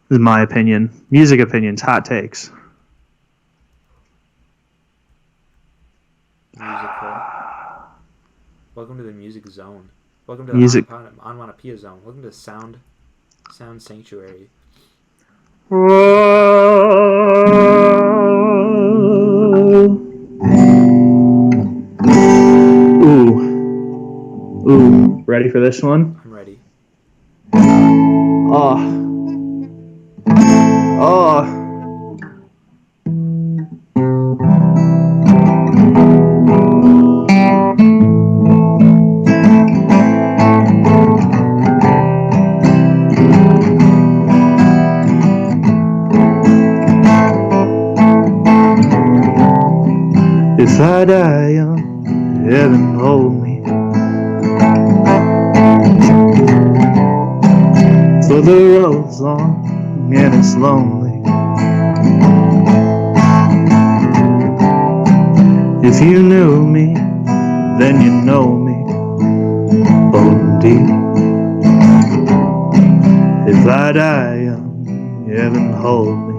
This is my opinion. Music opinions, hot takes.
Musical. Welcome to the music zone. Welcome to the Onomatopoeia zone. Welcome to Sound Sanctuary.
Ooh. Ready for this one?
I'm ready.
If I die young, heaven hold me. For the road's long and it's lonely. If you knew me, then you know me. Oh, deep. If I die young, heaven hold me.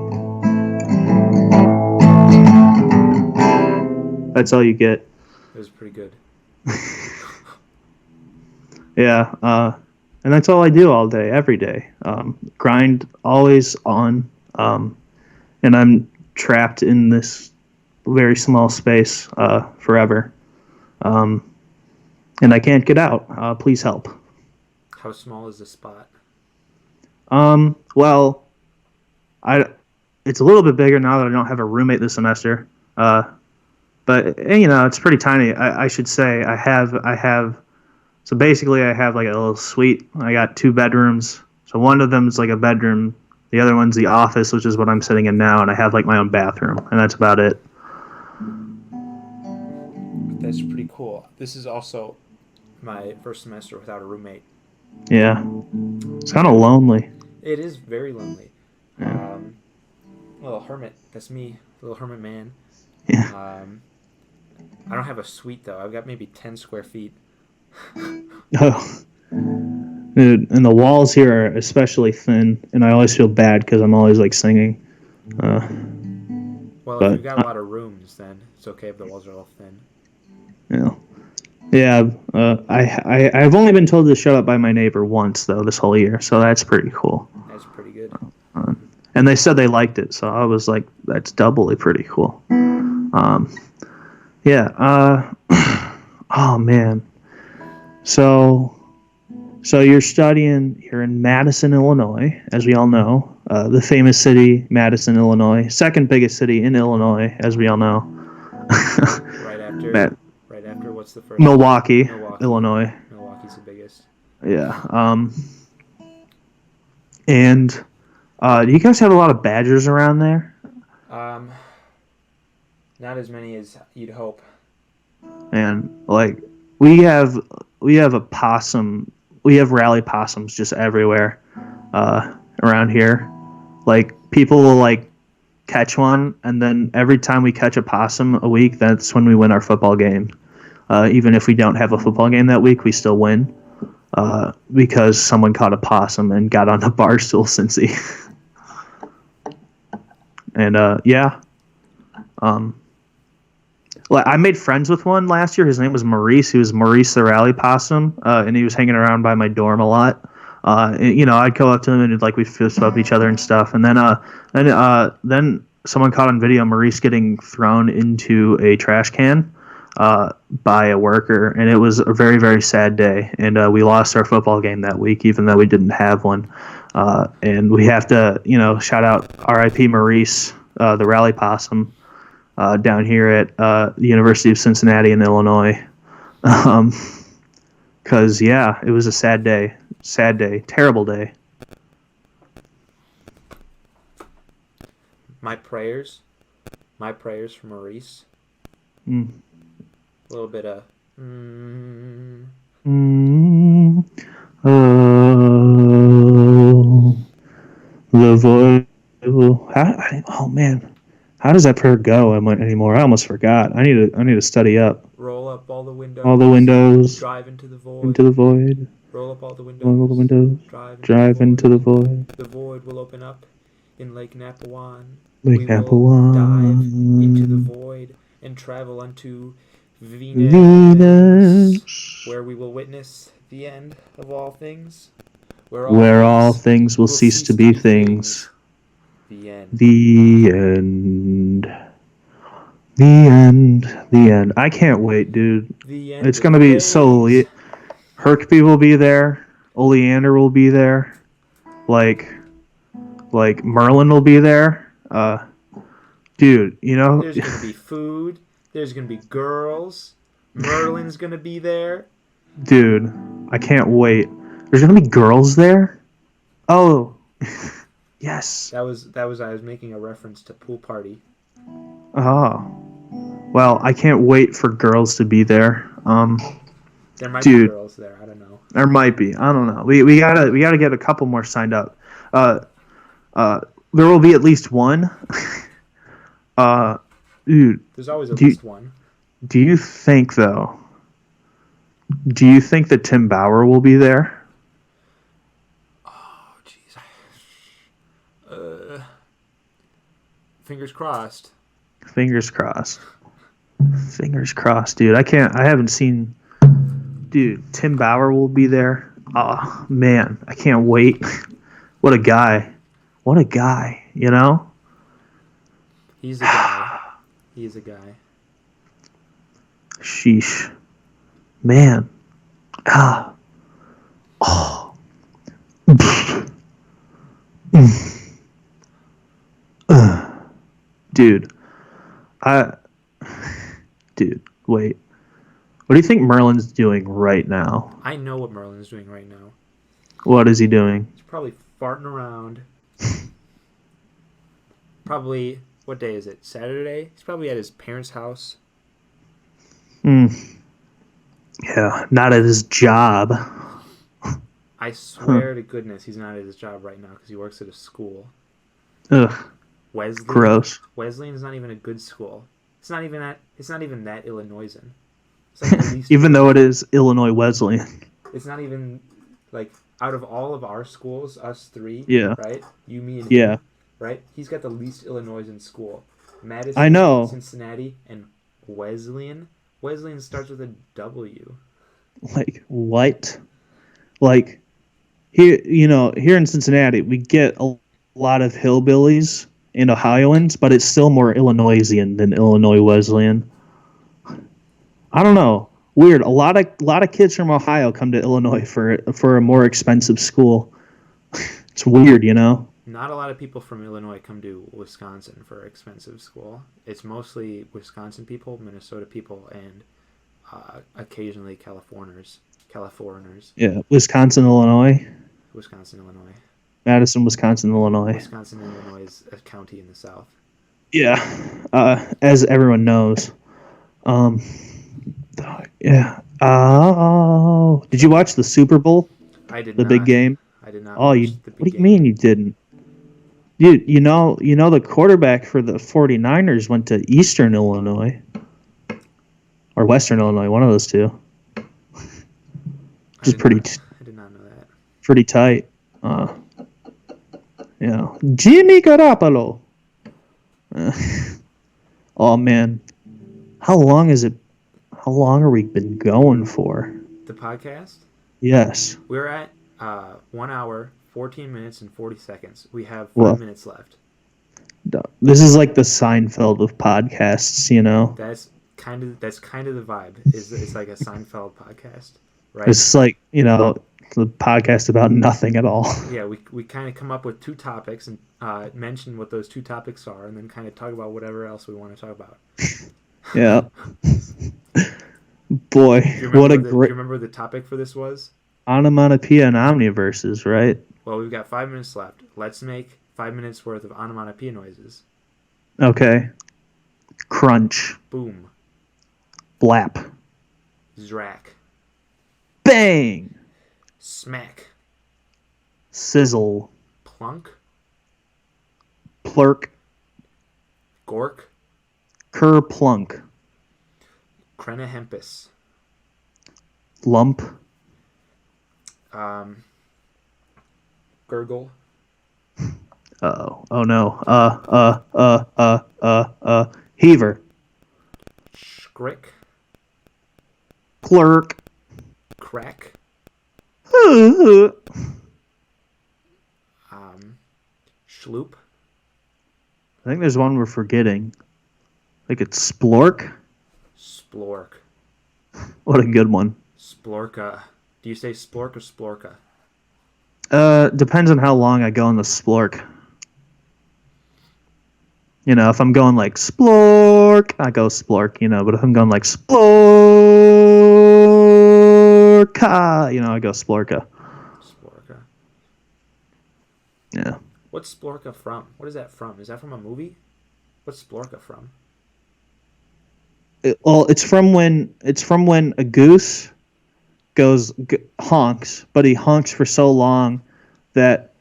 That's all you get.
It was pretty good.
Yeah, and that's all I do all day, every day. Grind always on, and I'm trapped in this very small space forever, and I can't get out. Please help.
How small is the spot?
Well, it's a little bit bigger now that I don't have a roommate this semester. But it's pretty tiny. I should say I have. So basically, I have like a little suite. I got 2 bedrooms. So one of them is like a bedroom. The other one's the office, which is what I'm sitting in now, and I have like my own bathroom, and that's about it.
That's pretty cool. This is also my first semester without a roommate.
Yeah, it's kind of lonely.
It is very lonely.
Yeah.
Little hermit. That's me, little hermit man.
Yeah.
I don't have a suite though. I've got maybe 10 square feet.
Oh, dude, and the walls here are especially thin, and I always feel bad because I'm always like singing.
Well, if you've got a lot of rooms, then it's okay if the walls are all thin.
Yeah. I've only been told to shut up by my neighbor once though this whole year, so that's pretty cool.
That's pretty good.
And they said they liked it, so I was like, that's doubly pretty cool. Yeah. Oh man. So you're studying. You're in Madison, Illinois, as we all know, the famous city, Madison, Illinois, second biggest city in Illinois, as we all know.
Right after. Right after. What's the first?
Milwaukee, Illinois.
Milwaukee's the biggest.
Yeah. And do you guys have a lot of badgers around there?
Not as many as you'd hope.
And like we have a possum. We have rally possums just everywhere around here. Like people will like catch one, and then every time we catch a possum a week, that's when we win our football game. Even if we don't have a football game that week, we still win because someone caught a possum and got on a bar stool, Cincy. And yeah. Well, I made friends with one last year. His name was Maurice. He was Maurice the Rally Possum, and he was hanging around by my dorm a lot. I'd go up to him and we'd fist bump each other and stuff. And then someone caught on video Maurice getting thrown into a trash can by a worker, and it was a very, very sad day. And we lost our football game that week, even though we didn't have one. And we have to, shout out R.I.P. Maurice, the Rally Possum, down here at the University of Cincinnati in Illinois. Because, it was a sad day. Sad day. Terrible day.
My prayers for Maurice.
Mm.
A little bit of.
Oh, the void. Oh man, how does that prayer go anymore? I almost forgot. I need to study up.
Roll up all the windows.
All the windows.
Drive into the void.
Into the void.
Roll up all the windows.
All the windows. Drive into the void.
The void will open up in Lake Nappawan.
Lake Nappawan.
Dive into the void and travel unto Venus, where we will witness the end of all things.
Where all things will cease to be things.
The end.
The end. The end. The end. I can't wait, dude.
The end.
It's gonna be so lit. Herkby will be there. Oleander will be there. Like Merlin will be there. Dude,
there's gonna be food. There's gonna be girls. Merlin's gonna be there.
Dude, I can't wait. There's gonna be girls there. Oh, yes.
That was I was making a reference to pool party.
Oh, well, I can't wait for girls to be there.
There might be girls there. I don't know.
There might be. I don't know. We gotta get a couple more signed up. There will be at least one. Dude.
There's always at least one.
Do you think though? Do you think that Tim Bauer will be there?
Oh, jeez. Fingers crossed.
Fingers crossed. Fingers crossed, dude. I haven't seen. Dude, Tim Bauer will be there. Oh man, I can't wait. What a guy. What a guy.
He's a guy. He's a guy.
Sheesh. Man. Ah. Oh. Dude. Dude, wait. What do you think Merlin's doing right now?
I know what Merlin's doing right now.
What is he doing?
He's probably farting around. Probably, what day is it? Saturday? He's probably at his parents' house.
Yeah, not at his job.
I swear to goodness he's not at his job right now because he works at a school.
Ugh. Gross.
Wesleyan's not even a good school. It's not even that Illinoisan. It's like the least
even though it is Illinois Wesleyan.
It's not even like out of all of our schools, us three.
Yeah.
Right? You, me, and
him.
Him, right? He's got the least Illinoisan school. Madison,
I know.
Cincinnati, and Wesleyan. Wesleyan starts with a W.
Like what? Like here in Cincinnati, we get a lot of hillbillies and Ohioans, but it's still more Illinoisian than Illinois Wesleyan. I don't know. Weird. A lot of kids from Ohio come to Illinois for a more expensive school. It's weird,
Not a lot of people from Illinois come to Wisconsin for expensive school. It's mostly Wisconsin people, Minnesota people, and occasionally Californians.
Yeah, Wisconsin, Illinois. Madison, Wisconsin, Illinois.
Wisconsin, Illinois is a county in the south.
Yeah, as everyone knows. Yeah. Oh, did you watch the Super Bowl?
I did
not. The big game?
I did not.
Oh, what do you mean you didn't? You know the quarterback for the 49ers went to Eastern Illinois. Or Western Illinois, one of those two. Just I
did not know that.
Pretty tight. Jimmy Garoppolo. Oh man, how long are we been going for?
The podcast?
Yes.
We're at 1 hour, 14 minutes, and 40 seconds. We have 5 minutes left.
This is like the Seinfeld of podcasts,
That's that's kind of the vibe. It's like a Seinfeld podcast, right?
It's like, the podcast about nothing at all.
Yeah, we kind of come up with two topics and mention what those two topics are, and then kind of talk about whatever else we want to talk about.
Yeah. Boy, what a
Do
great
you remember what the topic for this was?
onomatopoeia and omniverses, right?
Well, we've got 5 minutes left. Let's make 5 minutes worth of onomatopoeia noises.
Okay. Crunch.
Boom.
Blap.
Zrack.
Bang.
Smack.
Sizzle.
Plunk.
Plurk.
Gork.
Kerplunk.
Crenahempus.
Lump.
Gurgle.
Oh no. Heaver.
Scrick.
Clerk.
Crack. Schloop.
I think there's one we're forgetting. I think it's splork.
Splork.
What a good one.
Splorka. Do you say splork or splorka?
Depends on how long I go on the splork. If I'm going like splork, I go splork, but if I'm going like splorka, I go splorka.
Splorka.
Yeah.
What's splorka from? What is that from? Is that from a movie? What's splorka from?
It's from when a goose honks, but he honks for so long that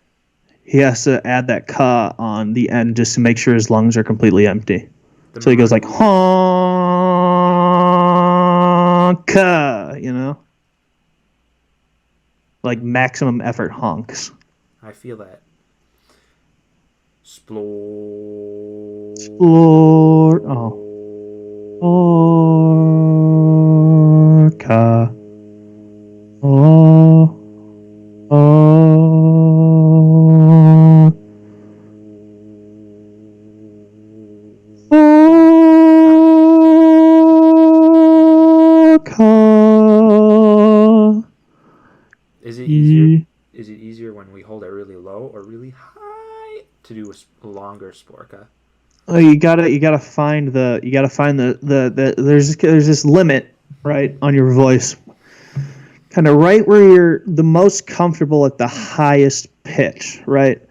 he has to add that ka on the end just to make sure his lungs are completely empty. So he goes like honka, like maximum effort honks.
I feel that. Splor.
Orca. Oh.
Is it easier when we hold it really low or really high to do a longer splorka?
Oh, you gotta find the there's this limit, right, on your voice, kind of right where you're the most comfortable at the highest pitch, right?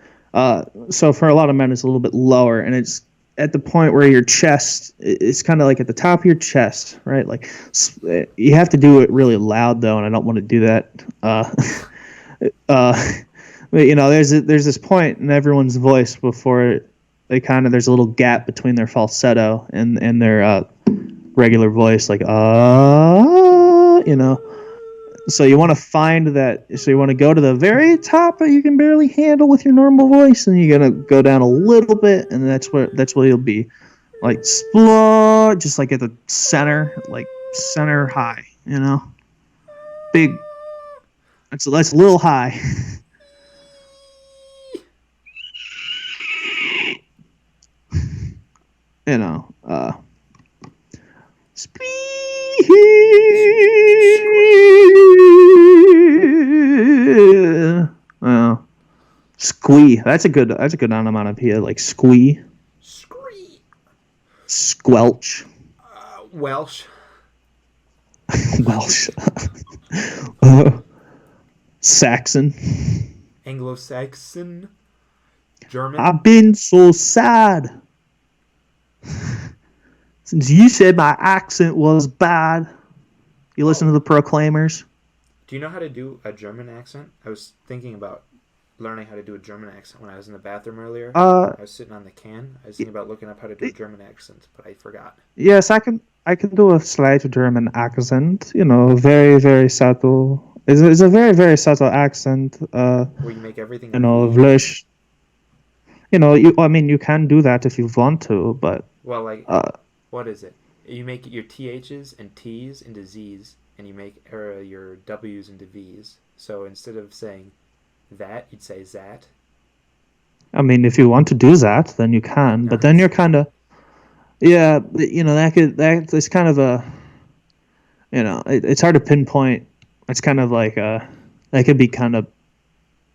So for a lot of men it's a little bit lower, and it's at the point where your chest, it's kind of like at the top of your chest, right? Like you have to do it really loud though, and I don't want to do that. But there's this point in everyone's voice before there's a little gap between their falsetto and their regular voice, like So you want to find that. So you want to go to the very top that you can barely handle with your normal voice, and you're gonna go down a little bit, and that's where you'll be, like splor, just like at the center, like center high, big. That's a little high. Squee. That's a good onomatopoeia, like squee.
Scree.
Squelch.
Welsh.
Welsh. Saxon.
Anglo-Saxon. German.
I've been so sad since you said my accent was bad. You listen to the Proclaimers?
Do you know how to do a German accent? I was thinking about learning how to do a German accent when I was in the bathroom earlier. I was sitting on the can. I was thinking about looking up how to do a German accent, but I forgot.
Yes, I can do a slight German accent. Very, very subtle. It's a very, very subtle accent.
Where you make everything.
Vlish. You can do that if you want to, but.
Well, what is it? You make your THs and Ts into Zs, and you make your Ws into Vs. So instead of saying that, you'd say zat.
If you want to do that, then you can. But then you're kind of Yeah, that's kind of a, it's hard to pinpoint. It's kind of like that could be kind of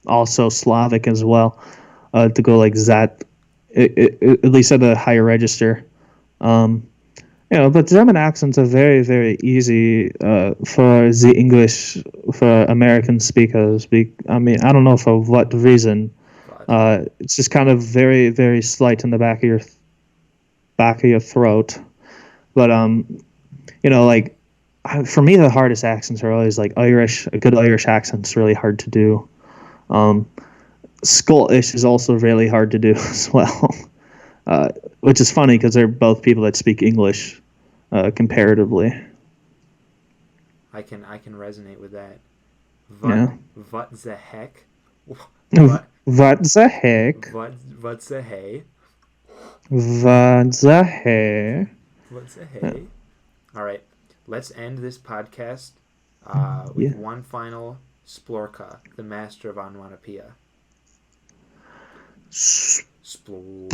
also Slavic as well, to go like that, at least at a higher register. Um, but German accents are very, very easy for the English, for American speakers. I mean, I don't know for what reason.
But
It's just kind of very, very slight in the back of your throat. But like for me, the hardest accents are always like Irish. A good Irish accent's really hard to do. Um, Scottish is also really hard to do as well, uh, which is funny because they're both people that speak English comparatively.
I can resonate with that.
Yeah.
What the heck? What
What the heck?
what's the hey?
What the heck?
What's the hey? All right, let's end this podcast with
Yeah.
one final Splorka, the master of onomatopoeia. Splor.